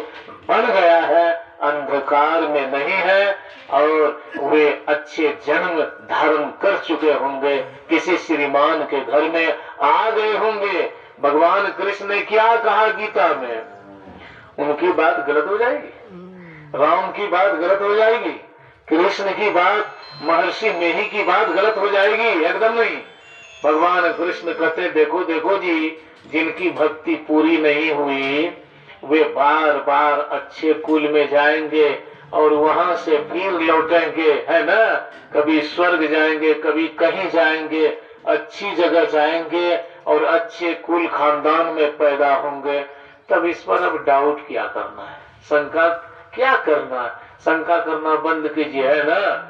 बन गया है, अंधकार में नहीं है, और वे अच्छे जन्म धारण कर चुके होंगे, किसी श्रीमान के घर में आ गए होंगे। भगवान कृष्ण ने क्या कहा गीता में, उनकी बात गलत हो जाएगी, राम की बात गलत हो जाएगी, कृष्ण की बात, महर्षि मेही की बात गलत हो जाएगी? एकदम नहीं। भगवान कृष्ण कहते देखो देखो जी, जिनकी भक्ति पूरी नहीं हुई वे बार बार अच्छे कुल में जाएंगे और वहां से फिर लौटेंगे, है ना। कभी स्वर्ग जाएंगे, कभी कहीं जाएंगे, अच्छी जगह जाएंगे और अच्छे कुल खानदान में पैदा होंगे। तब इस पर अब डाउट क्या करना है, शंका क्या करना है, शंका करना बंद कीजिए, है ना।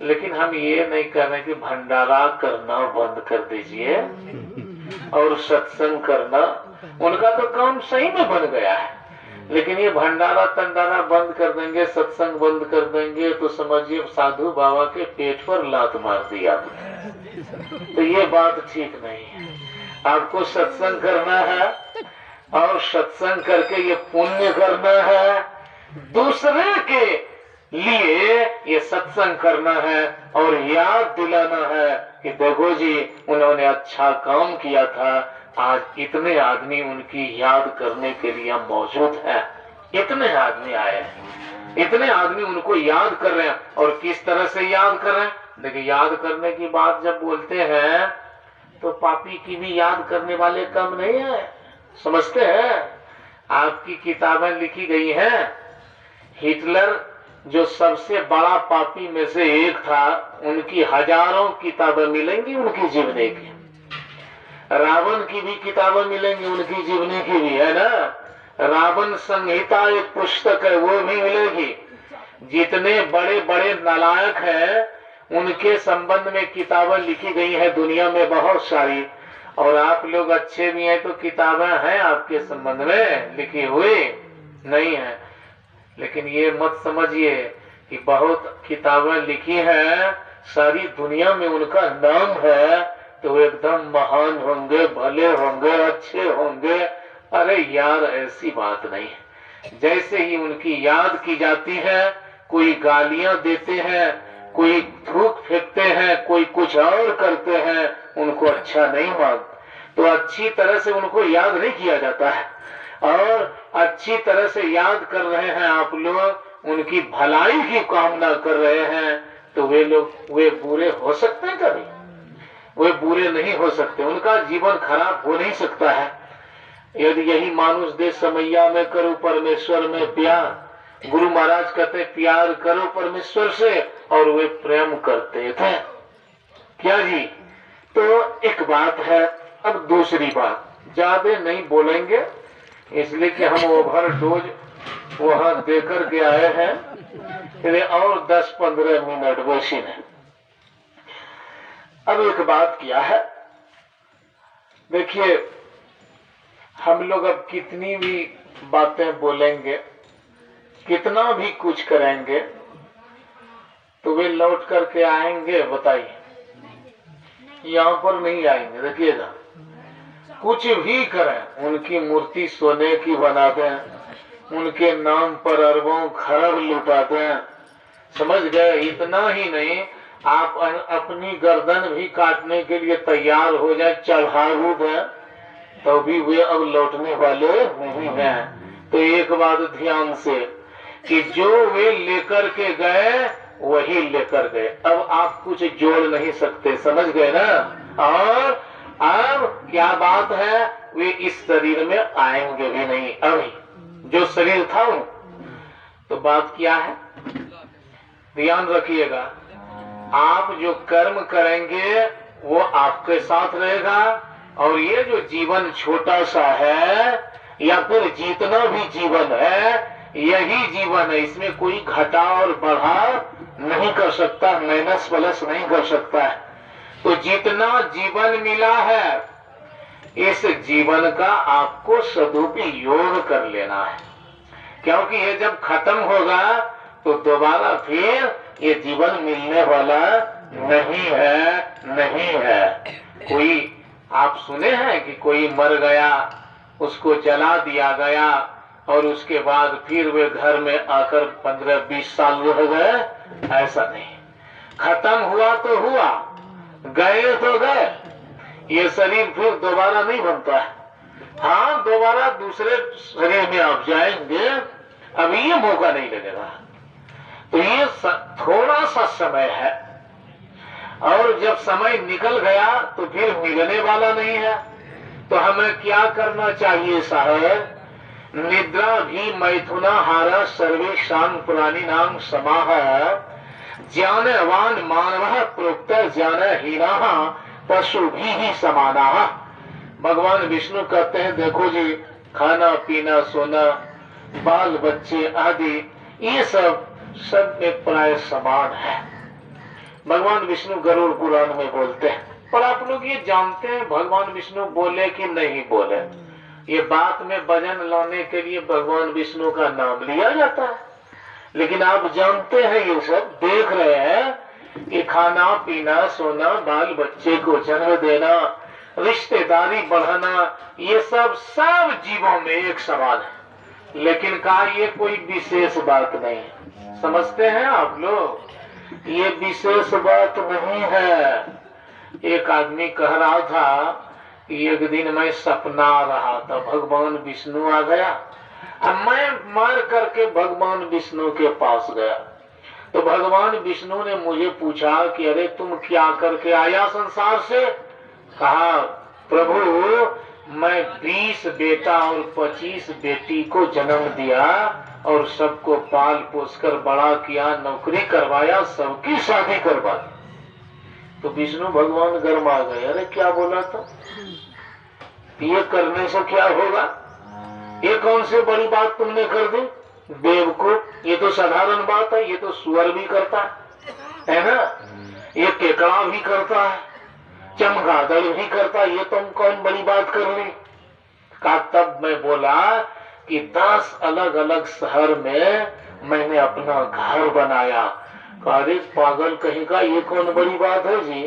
लेकिन हम ये नहीं कर रहे कि भंडारा करना बंद कर दीजिए और सत्संग करना, उनका तो काम सही में बन गया है। लेकिन ये भंडारा तंडारा बंद कर देंगे, सत्संग बंद कर देंगे तो समझिए साधु बाबा के पेट पर लात मार दी आपने। तो ये बात ठीक नहीं है। आपको सत्संग करना है और सत्संग करके ये पुण्य करना है, दूसरे के लिए ये सत्संग करना है और याद दिलाना है कि देखो जी उन्होंने अच्छा काम किया था, आज इतने आदमी उनकी याद करने के लिए मौजूद है, इतने आदमी आए हैं, इतने आदमी उनको याद कर रहे हैं। और किस तरह से याद कर रहे हैं, देखिए याद करने की बात जब बोलते हैं तो पापी की भी याद करने वाले कम नहीं है, समझते हैं। आपकी किताबें लिखी गई हैं, हिटलर जो सबसे बड़ा पापी में से एक था, उनकी हजारों किताबें मिलेंगी उनकी जीवनी की। रावण की भी किताबें मिलेंगी उनकी जीवनी की भी, है ना। रावण संहिता एक पुस्तक है, वो भी मिलेगी। जितने बड़े बड़े नालायक हैं उनके संबंध में किताबें लिखी गई है दुनिया में बहुत सारी। और आप लोग अच्छे भी हैं तो किताबें हैं आपके संबंध में लिखी हुई नहीं है। लेकिन ये मत समझिए कि बहुत किताबें लिखी हैं, सारी दुनिया में उनका नाम है तो एकदम महान होंगे, भले होंगे, अच्छे होंगे। अरे यार ऐसी बात नहीं है। जैसे ही उनकी याद की जाती है, कोई गालियां देते हैं, कोई थूक फेंकते हैं, कोई कुछ और करते हैं, उनको अच्छा नहीं मान, तो अच्छी तरह से उनको याद नहीं किया जाता है। और अच्छी तरह से याद कर रहे हैं आप लोग, उनकी भलाई की कामना कर रहे हैं, तो वे लोग वे बुरे हो सकते हैं कभी? वे बुरे नहीं हो सकते, उनका जीवन खराब हो नहीं सकता है। यदि यही मानुष दे समैया में करो परमेश्वर में प्यार, गुरु महाराज कहते प्यार करो परमेश्वर से, और वे प्रेम करते थे। क्या जी? तो एक बात है। अब दूसरी बात ज्यादा नहीं बोलेंगे, इसलिए कि हम ओवर डोज वहां देकर के आए हैं, और 10-15 मिनट बची है। अब एक बात क्या है, देखिए हम लोग अब कितनी भी बातें बोलेंगे, कितना भी कुछ करेंगे, तो वे लौट करके आएंगे? बताइए, यहाँ पर नहीं आएंगे। देखिएगा, कुछ भी करें, उनकी मूर्ति सोने की बना दें, उनके नाम पर अरबों खरब लुटा दें, समझ गए। इतना ही नहीं, आप अपनी गर्दन भी काटने के लिए तैयार हो जाए, चढ़ाऊ दें, तो भी वे अब लौटने वाले नहीं हैं। तो एक बात ध्यान से, कि जो वे लेकर के गए वही लेकर गए, अब आप कुछ जोड़ नहीं सकते, समझ गए ना। और अब क्या बात है, वे इस शरीर में आएंगे भी नहीं, अभी जो शरीर था वो। तो बात क्या है, ध्यान रखिएगा, आप जो कर्म करेंगे वो आपके साथ रहेगा, और ये जो जीवन छोटा सा है या फिर जितना भी जीवन है यही जीवन है, इसमें कोई घटा और बढ़ा नहीं कर सकता, माइनस प्लस नहीं कर सकता है। तो जितना जीवन मिला है इस जीवन का आपको सदुपयोग कर लेना है, क्योंकि ये जब खत्म होगा तो दोबारा फिर ये जीवन मिलने वाला नहीं है। कोई आप सुने हैं कि कोई मर गया, उसको जला दिया गया और उसके बाद फिर वे घर में आकर 15-20 साल रह गए? ऐसा नहीं, खत्म हुआ तो हुआ, गए तो गए, ये शरीर फिर दोबारा नहीं बनता है। हाँ, दोबारा दूसरे शरीर में आप जाएंगे, अभी ये मौका नहीं लगेगा। तो ये थोड़ा सा समय है, और जब समय निकल गया तो फिर मिलने वाला नहीं है। तो हमें क्या करना चाहिए साहब? निद्रा भी मैथुनाहार सर्वेषां प्राणिनां समाह ज्ञानवान मानवः प्रोक्त ज्ञानहीनः पशुभिः ही समाना। भगवान विष्णु कहते हैं देखो जी, खाना पीना सोना बाल बच्चे आदि ये सब में प्राय समान है। भगवान विष्णु गरुड़ पुराण में बोलते हैं। पर आप लोग ये जानते हैं भगवान विष्णु बोले कि नहीं बोले? ये बात में वजन लाने के लिए भगवान विष्णु का नाम लिया जाता है। लेकिन आप जानते हैं, ये सब देख रहे हैं कि खाना पीना सोना बाल बच्चे को जन्म देना रिश्तेदारी बढ़ाना ये सब जीवों में एक समान है। लेकिन कहा ये कोई विशेष बात नहीं है। समझते हैं आप लोग? ये विशेष बात नहीं है। एक आदमी कह रहा था कि एक दिन मैं सपना रहा था भगवान विष्णु आ गया। अब मैं मर करके भगवान विष्णु के पास गया तो भगवान विष्णु ने मुझे पूछा कि अरे तुम क्या करके आया संसार से? कहा प्रभु मैं 20 बेटा और 25 बेटी को जन्म दिया और सबको पाल पोस कर बड़ा किया, नौकरी करवाया, सबकी शादी करवा दी। तो विष्णु भगवान गर्मा गए, अरे क्या बोला था? ये करने से क्या होगा? ये कौन सी बड़ी बात तुमने कर दी? बेवकूफ, ये तो साधारण बात है। ये तो सुअर भी करता है ना? ये केकड़ा भी करता है, चमगादड़ भी करता है। ये तुम कौन बड़ी बात कर ली? का तब मैं बोला कि 10 अलग अलग शहर में मैंने अपना घर बनाया। अरे पागल कहीं का, ये कौन बड़ी बात है जी?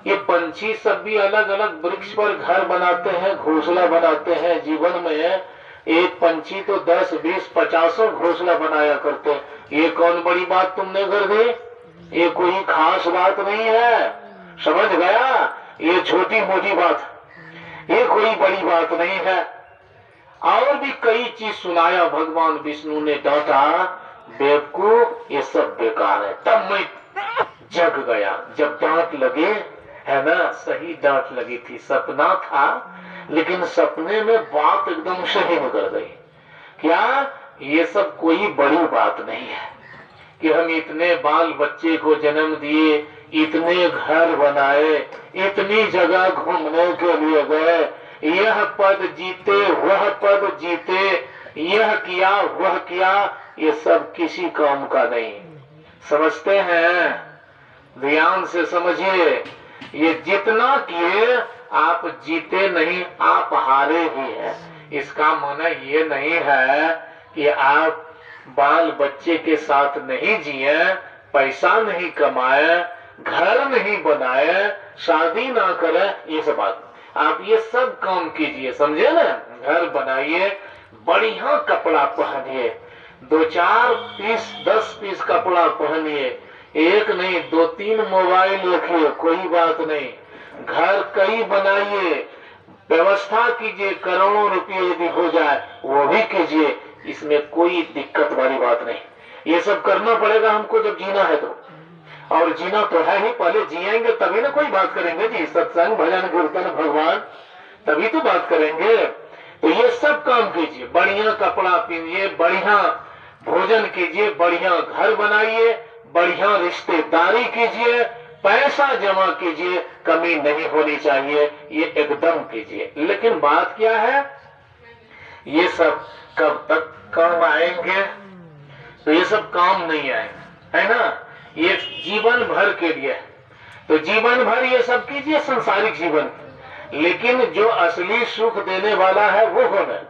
ये पंछी सब भी अलग अलग वृक्ष पर घर बनाते हैं, घोंसला बनाते हैं। जीवन में एक पंछी तो 10, 20, 50 घोंसला बनाया करते हैं। ये कौन बड़ी बात तुमने कर दी? ये कोई खास बात नहीं है, समझ गया? ये छोटी मोटी बात, ये कोई बड़ी बात नहीं है। और भी कई चीज सुनाया भगवान विष्णु ने, डांटा बेवकूफ ये सब बेकार है। तब मैं जग गया जब डांट लगे, है ना? सही डांट लगी थी। सपना था लेकिन सपने में बात एकदम सही निकल गई। क्या ये सब कोई बड़ी बात नहीं है कि हम इतने बाल बच्चे को जन्म दिए, इतने घर बनाए, इतनी जगह घूमने के लिए गए, यह पद जीते वह पद जीते, यह किया वह किया, ये सब किसी काम का नहीं। समझते हैं? ध्यान से समझिए। ये जितना किए आप जीते नहीं, आप हारे ही हैं। इसका माने ये नहीं है कि आप बाल बच्चे के साथ नहीं जिए, पैसा नहीं कमाए, घर नहीं बनाए, शादी ना करे, ये सब बात। आप ये सब काम कीजिए, समझे ना? घर बनाइए, बढ़िया कपड़ा पहनिए, 2-4 पीस 10 पीस कपड़ा पहनिए, एक नहीं 2-3 मोबाइल रखिए, कोई बात नहीं। घर कई बनाइए, व्यवस्था कीजिए, करोड़ों रुपये यदि हो जाए वो भी कीजिए, इसमें कोई दिक्कत वाली बात नहीं। ये सब करना पड़ेगा हमको जब जीना है तो। और जीना तो है ही, पहले जिएंगे तभी ना कोई बात करेंगे जी। सत्संग भजन कीर्तन भगवान तभी तो बात करेंगे। तो ये सब काम कीजिए, बढ़िया कपड़ा पहनिए, बढ़िया भोजन कीजिए, बढ़िया घर बनाइए, बढ़िया रिश्तेदारी कीजिए, पैसा जमा कीजिए, कमी नहीं होनी चाहिए, ये एकदम कीजिए। लेकिन बात क्या है? ये सब कब तक काम आएंगे? तो ये सब काम नहीं आएंगे, है ना? ये जीवन भर के लिए। तो जीवन भर ये सब कीजिए, संसारिक जीवन। लेकिन जो असली सुख देने वाला है वो कौन है?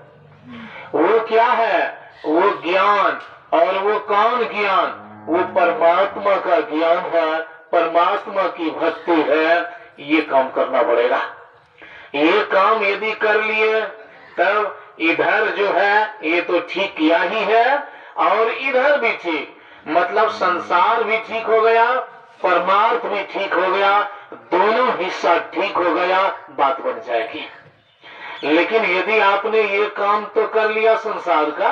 वो क्या है? वो ज्ञान। और वो कौन ज्ञान? वो परमात्मा का ज्ञान है, परमात्मा की भक्ति है। ये काम करना पड़ेगा। ये काम यदि कर लिए तब इधर जो है ये तो ठीक किया ही है, और इधर भी ठीक, मतलब संसार भी ठीक हो गया, परमार्थ भी ठीक हो गया, दोनों हिस्सा ठीक हो गया, बात बन जाएगी। लेकिन यदि आपने ये काम तो कर लिया संसार का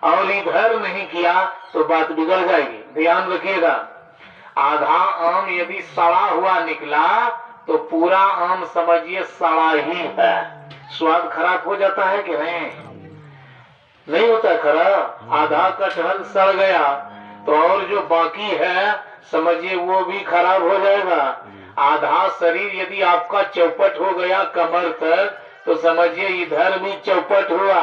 और इधर नहीं किया तो बात बिगड़ जाएगी। ध्यान रखिएगा। आधा आम यदि सड़ा हुआ निकला तो पूरा आम समझिए सड़ा ही है। स्वाद खराब हो जाता है कि नहीं? नहीं होता खराब। आधा कटहल सड़ गया तो और जो बाकी है समझिए वो भी खराब हो जाएगा। आधा शरीर यदि आपका चौपट हो गया कमर तक तो समझिए इधर भी चौपट हुआ।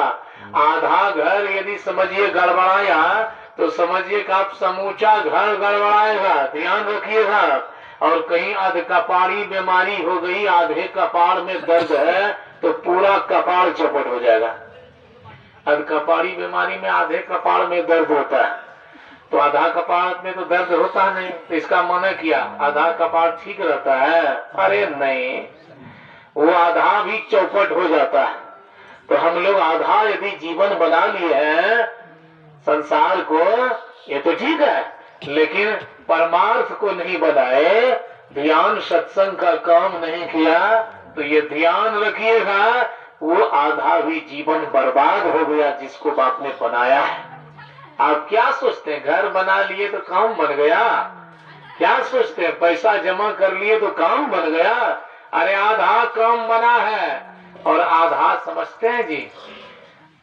आधा घर यदि समझिए गड़बड़ाया तो समझिए कि आप समूचा घर गड़बड़ाएगा। ध्यान रखिएगा। और कहीं अधकपाड़ी बीमारी हो गई, आधे कपाड़ में दर्द है तो पूरा कपाड़ चौपट हो जाएगा। अधकपाड़ी बीमारी में आधे कपाड़ में दर्द होता है तो आधा कपाड़ में तो दर्द होता नहीं, तो इसका मन किया आधा कपाड़ ठीक रहता है। अरे नहीं, वो आधा भी चौपट हो जाता है। तो हम लोग आधा यदि जीवन बना लिए हैं संसार को, ये तो ठीक है, लेकिन परमार्थ को नहीं बनाए, ध्यान सत्संग का काम नहीं किया, तो ये ध्यान रखिएगा वो आधा भी जीवन बर्बाद हो गया जिसको बाप ने बनाया है। आप क्या सोचते हैं घर बना लिए तो काम बन गया? क्या सोचते हैं पैसा जमा कर लिए तो काम बन गया? अरे आधा काम बना है और आधा समझते हैं जी,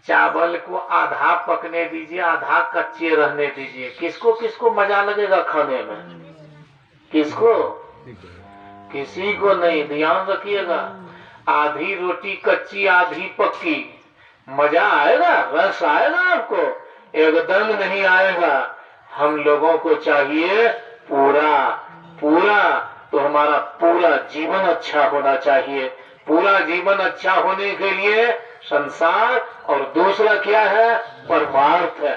चावल को आधा पकने दीजिए, आधा कच्चे रहने दीजिए, किसको किसको मजा लगेगा खाने में? किसको? किसी को नहीं। ध्यान रखिएगा, आधी रोटी कच्ची आधी पक्की, मजा आएगा? रस आएगा आपको? एकदम नहीं आएगा। हम लोगों को चाहिए पूरा पूरा, तो हमारा पूरा जीवन अच्छा होना चाहिए। पूरा जीवन अच्छा होने के लिए संसार और दूसरा क्या है? परमार्थ है।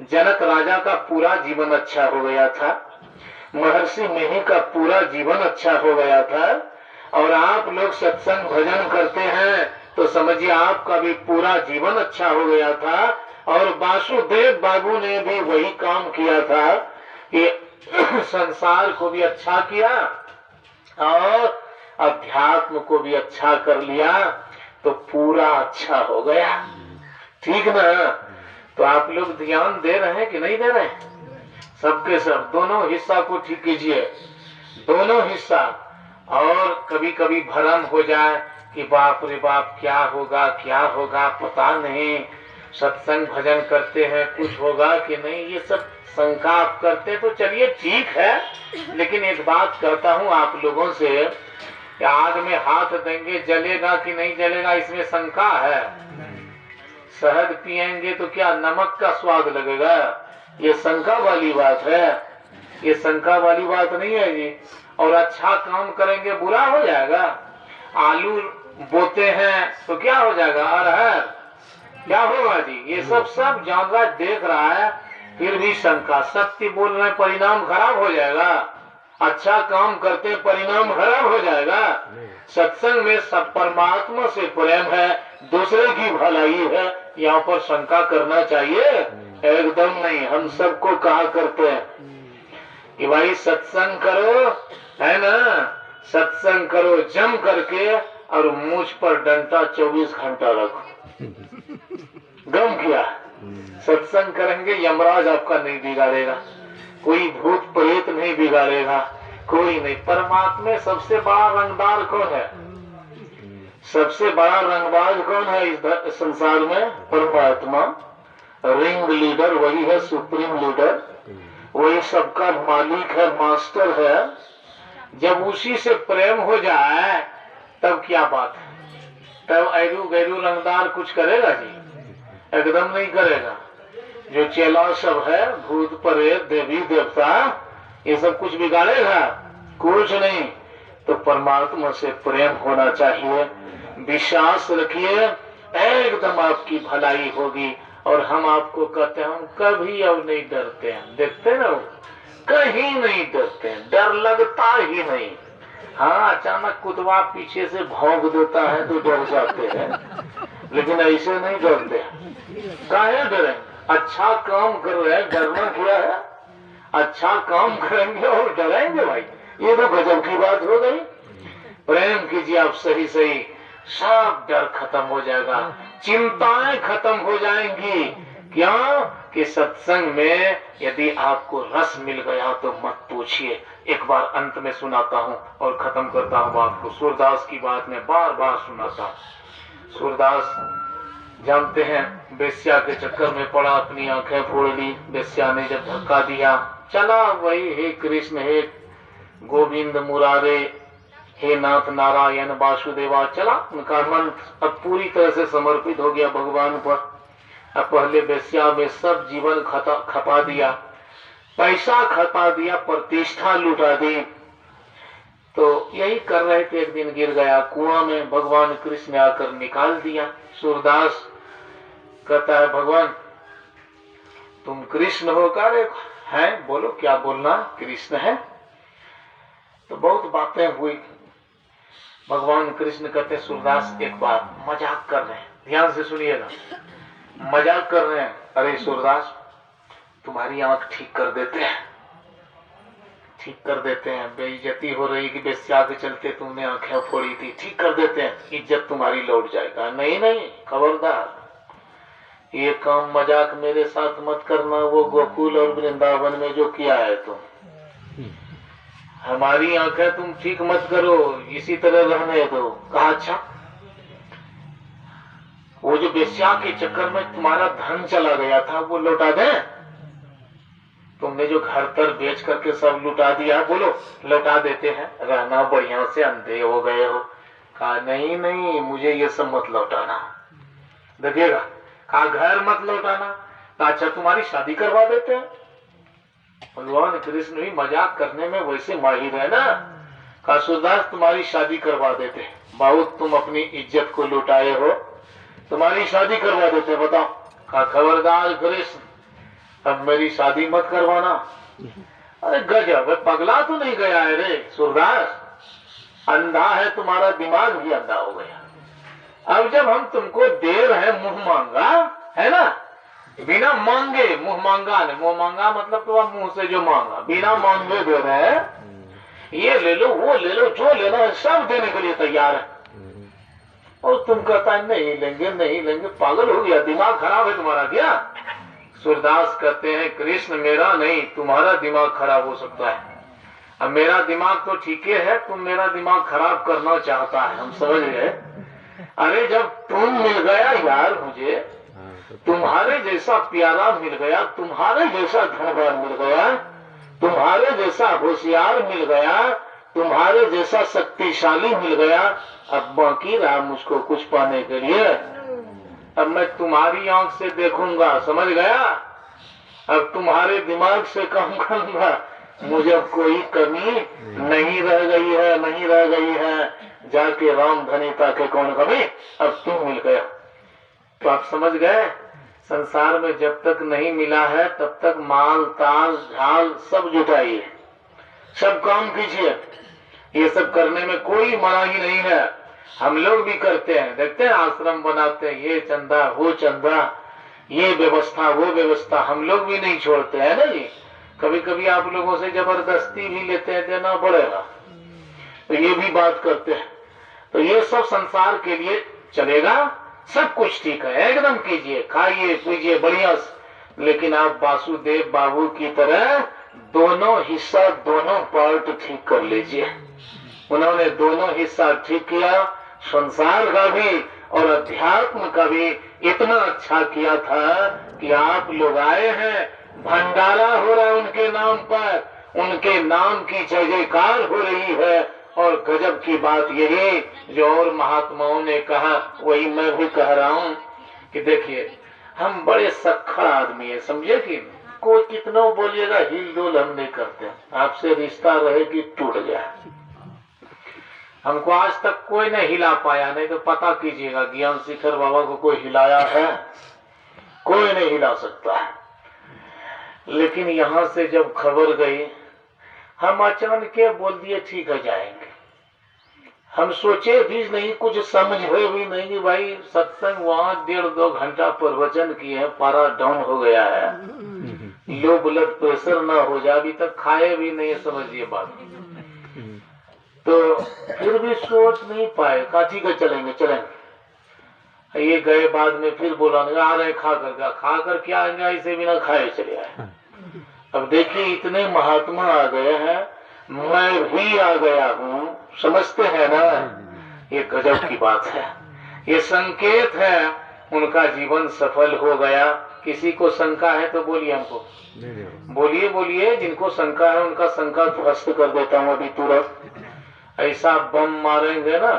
जनक राजा का पूरा जीवन अच्छा हो गया था, महर्षि मेही का पूरा जीवन अच्छा हो गया था, और आप लोग सत्संग भजन करते हैं तो समझिए आपका भी पूरा जीवन अच्छा हो गया था। और वासुदेव बाबू ने भी वही काम किया था कि संसार को भी अच्छा किया और अध्यात्म को भी अच्छा कर लिया, तो पूरा अच्छा हो गया। ठीक ना? तो आप लोग ध्यान दे रहे हैं कि नहीं दे रहे हैं? सबके सब दोनों हिस्सा को ठीक कीजिए, दोनों हिस्सा। और कभी कभी भ्रम हो जाए कि बाप रे बाप क्या होगा पता नहीं, सत्संग भजन करते हैं कुछ होगा कि नहीं, ये सब शंका आप करते तो चलिए ठीक है, लेकिन एक बात कहता हूँ आप लोगों से, आग में हाथ देंगे जलेगा कि नहीं जलेगा इसमें शंका है? शहद पिएंगे तो क्या नमक का स्वाद लगेगा? ये शंका वाली बात है, ये शंका वाली बात नहीं है जी। और अच्छा काम करेंगे बुरा हो जाएगा? आलू बोते हैं तो क्या हो जाएगा? अरहर क्या होगा जी? ये सब जानवर देख रहा है, फिर भी शंका। सत्य बोल रहे परिणाम खराब हो जाएगा, अच्छा काम करते परिणाम खराब हो जाएगा। सत्संग में सब परमात्मा से प्रेम है, दूसरे की भलाई है, यहाँ पर शंका करना चाहिए? एकदम नहीं। हम सबको कहा करते हैं कि भाई सत्संग करो, है ना, सत्संग करो जम करके, और मुझ पर डंडा 24 घंटा रखो। गम किया? सत्संग करेंगे यमराज आपका नहीं बिगाड़ेगा, कोई भूत प्रेत नहीं बिगाड़ेगा, कोई नहीं। परमात्मा सबसे बड़ा रंगदार कौन है? सबसे बड़ा रंगबाज कौन है इस संसार में? परमात्मा। रिंग लीडर वही है, सुप्रीम लीडर वही, सबका मालिक है, मास्टर है। जब उसी से प्रेम हो जाए तब क्या बात है? तब ऐरू गैरू रंगदार कुछ करेगा जी? एकदम नहीं करेगा। जो चेला सब है, भूत प्रेत देवी देवता, ये सब कुछ बिगाड़ेगा? कुछ नहीं। तो परमात्मा से प्रेम होना चाहिए, विश्वास रखिए, एकदम आपकी भलाई होगी। और हम आपको कहते हैं हम कभी अब नहीं डरते हैं, देखते ना, कहीं नहीं डरते हैं, डर लगता ही नहीं। हाँ, अचानक कुतवा पीछे से भौंक देता है तो डर जाते हैं, लेकिन ऐसे नहीं डरते। काहे डरें? अच्छा काम कर रहे हैं, डरना क्या है? अच्छा काम करेंगे और डरेंगे भाई, ये तो गजब की बात हो गई। प्रेम कीजिए आप सही सही, सब डर खत्म हो जाएगा, चिंताएं खत्म हो जाएंगी। क्या? कि सत्संग में यदि आपको रस मिल गया तो मत पूछिए। एक बार अंत में सुनाता हूँ और खत्म करता हूँ बात को। सूरदास की बात में बार बार सुनाता हूँ। सूरदास जानते हैं, बेस्या के चक्कर में पड़ा, अपनी आंखें फोड़ ली। बेस्या ने जब धक्का दिया, चला वही हे कृष्ण हे गोविंद मुरारे हे नाथ नारायण वासुदेवा, चला। उनका मन अब पूरी तरह से समर्पित हो गया भगवान पर। अब पहले बेस्या में सब जीवन खपा दिया, पैसा खपा दिया, प्रतिष्ठा लुटा दी। तो यही कर रहे थे, एक दिन गिर गया कुआं में, भगवान कृष्ण ने आकर निकाल दिया। सूरदास कहता है, भगवान तुम कृष्ण हो? का रे हैं, बोलो क्या बोलना, कृष्ण है। तो बहुत बातें हुई। भगवान कृष्ण कहते, सूरदास एक बात, मजाक कर रहे हैं, ध्यान से सुनिएगा, मजाक कर रहे हैं। अरे सूरदास तुम्हारी आंख ठीक कर देते हैं, ठीक कर देते हैं। बेइज्जती हो रही कि बेस्या के चलते तुमने आंखें फोड़ी थी, ठीक कर देते हैं, इज्जत तुम्हारी लौट जाएगा। नहीं नहीं, खबरदार, ये काम मजाक मेरे साथ मत करना। वो गोकुल और वृंदावन में जो किया है तुम, हमारी आंखें तुम ठीक मत करो, इसी तरह रहने दो। कहा अच्छा, वो जो बेस्या के चक्कर में तुम्हारा धन चला गया था वो लौटा दे। तुमने जो घर तर बेच करके सब लुटा दिया, बोलो लौटा देते हैं, रहना बढ़िया से, अंधे हो गए हो। कहा नहीं नहीं, मुझे ये सब मत लौटाना। देखिएगा, कहा घर मत लौटाना। कहा अच्छा तुम्हारी शादी करवा देते हैं। भगवान कृष्ण भी मजाक करने में वैसे माहिर है ना। कहा सूरदास तुम्हारी शादी करवा देते, बहुत तुम अपनी इज्जत को लुटाए हो, तुम्हारी शादी करवा देते, बताओ। कहा खबरदार कृष्ण, अब मेरी शादी मत करवाना। अरे गजब, पगला तो नहीं गया है रे सूरदास, अंधा है तुम्हारा दिमाग भी अंधा हो गया। अब जब हम तुमको दे रहे मुंह मांगा, है ना, बिना मांगे मुंह मांगा, ने मुंह मांगा मतलब तो आप मुंह से जो मांगा, बिना मांगे दे रहे हैं, ये ले लो वो ले लो, जो लेना है सब देने के लिए तैयार है, और तुम कहता है नहीं लेंगे नहीं लेंगे। पागल हो गया, दिमाग खराब है तुम्हारा क्या? सूरदास कहते हैं कृष्ण मेरा नहीं, तुम्हारा दिमाग खराब हो सकता है। अब मेरा दिमाग तो ठीक है, तुम मेरा दिमाग खराब करना चाहता है, हम समझ गए। अरे जब तुम मिल गया यार मुझे, तुम्हारे जैसा प्यारा मिल गया, तुम्हारे जैसा धनवान मिल गया, तुम्हारे जैसा होशियार मिल गया, तुम्हारे जैसा शक्तिशाली मिल गया, अब बाकी रहा मुझको कुछ पाने के लिए। अब मैं तुम्हारी आंख से देखूंगा, समझ गया, अब तुम्हारे दिमाग से काम करूंगा, मुझे कोई कमी नहीं रह गई है, नहीं रह गई है। जाके राम धनीता के कौन कमी, अब तुम मिल गया। तो आप समझ गए, संसार में जब तक नहीं मिला है तब तक माल ताल झाल सब जुटाइए, सब काम कीजिए। ये सब करने में कोई मनाही नहीं है, हम लोग भी करते हैं, देखते हैं आश्रम बनाते हैं, ये चंदा वो चंदा, ये व्यवस्था वो व्यवस्था, हम लोग भी नहीं छोड़ते हैं ना जी। कभी कभी आप लोगों से जबरदस्ती भी लेते हैं, देना पड़ेगा, तो ये भी बात करते हैं। तो ये सब संसार के लिए चलेगा, सब कुछ ठीक है, एकदम कीजिए, खाइए पीजिए बढ़िया से, लेकिन आप वासुदेव बाबू की तरह दोनों हिस्सा दोनों पार्ट ठीक कर लीजिए। उन्होंने दोनों हिस्सा ठीक किया, संसार का भी और अध्यात्म का भी इतना अच्छा किया था कि आप लोग आए हैं, भंडारा हो रहा है उनके नाम पर, उनके नाम की जय जयकार हो रही है। और गजब की बात यही जो और महात्माओं ने कहा वही मैं भी कह रहा हूँ कि देखिए हम बड़े सख्खा आदमी है, समझे कि कोई कितना बोलिएगा हिल डोल हम नहीं करते, आपसे रिश्ता रहे कि टूट गया। हमको आज तक कोई नहीं हिला पाया, नहीं तो पता कीजिएगा ज्ञान शिखर बाबा को कोई हिलाया है, कोई नहीं हिला सकता है। लेकिन यहाँ से जब खबर गई, हम अचानक के बोल दिए ठीक है जाएंगे। हम सोचे भी नहीं, कुछ समझे भी नहीं कि भाई सत्संग वहाँ 1.5-2 घंटा प्रवचन किए हैं, पारा डाउन हो गया है, लो ब्लड प्रेशर ना हो जाए, अभी तक खाए भी नहीं, समझिए बात। तो फिर भी सोच नहीं पाए, कहा ठीक है चलेंगे चलेंगे। ये गए बाद में फिर बोला आ रहे खा कर क्या आएंगे, ऐसे बिना खाए चले आए। अब देखिए इतने महात्मा आ गए हैं, मैं भी आ गया हूँ, समझते हैं ना, ये गजब की बात है। ये संकेत है उनका जीवन सफल हो गया। किसी को शंका है तो बोलिए, हमको बोलिए बोलिए, जिनको शंका है उनका शंका ध्वस्त कर देता हूँ अभी तुरंत। ऐसा बम मारेंगे ना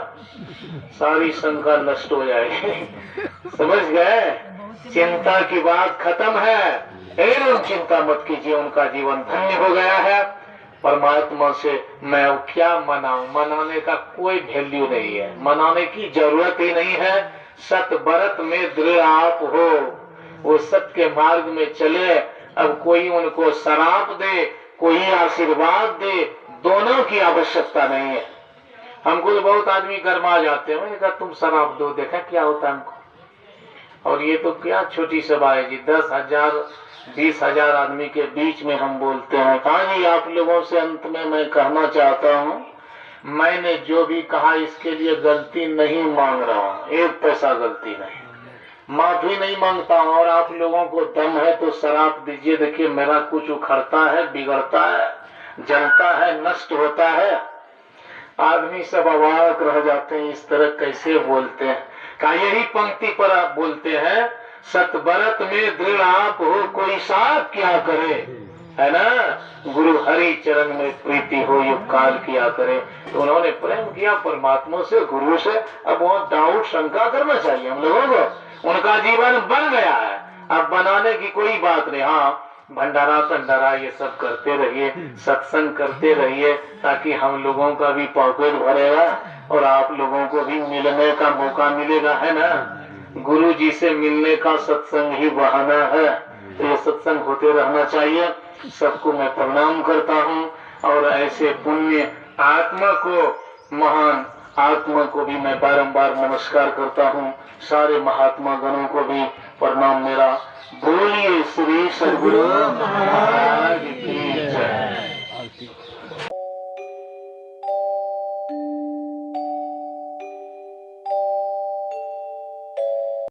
सारी शंका नष्ट हो जाएगी। समझ गए, चिंता की बात खत्म है, एकदम चिंता मत कीजिए, उनका जीवन धन्य हो गया है। परमात्मा से मैं अब क्या मनाऊं, मनाने का कोई वैल्यू नहीं है, मनाने की जरूरत ही नहीं है। सत बरत में दृढ़ आप हो, वो सत्य के मार्ग में चले। अब कोई उनको शराब दे, कोई आशीर्वाद दे, दोनों की आवश्यकता नहीं है। हमको तो बहुत आदमी गरमा जाते हैं, मैंने कहा तुम शराब दो, देखा क्या होता है हमको। और ये तो क्या छोटी सभा है जी, 10,000 20,000 आदमी के बीच में हम बोलते हैं। कहा जी आप लोगों से अंत में मैं कहना चाहता हूँ, मैंने जो भी कहा इसके लिए गलती नहीं मांग रहा हूँ, 1 पैसा गलती नहीं, माफी नहीं मांगता हूँ। और आप लोगों को दम है तो शराब दीजिए, देखिए मेरा कुछ उखड़ता है, बिगड़ता है, जलता है, नष्ट होता है। आदमी सब अवाक रह जाते हैं, इस तरह कैसे बोलते हैं। का यही पंक्ति पर आप बोलते हैं, सतबरत में दृढ़ आप हो, कोई साथ क्या करे, है ना। गुरु हरि चरण में प्रीति हो, युग काल किया करे। तो उन्होंने प्रेम किया परमात्मा से, गुरु से। अब वो डाउट शंका करना चाहिए हम लोगों को। उनका जीवन बन गया है, अब बनाने की कोई बात नहीं। हाँ, भंडारा तंडारा ये सब करते रहिए, सत्संग करते रहिए, ताकि हम लोगों का भी पॉकेट भरेगा और आप लोगों को भी मिलने का मौका मिलेगा, है ना। गुरु जी से मिलने का सत्संग ही बहाना है, तो ये सत्संग होते रहना चाहिए। सबको मैं प्रणाम करता हूँ, और ऐसे पुण्य आत्मा को, महान आत्मा को भी मैं बारंबार नमस्कार करता हूँ। सारे महात्मा गणों को भी प्रणाम मेरा। बोलिए श्री सद्गुरु महाराज की जय।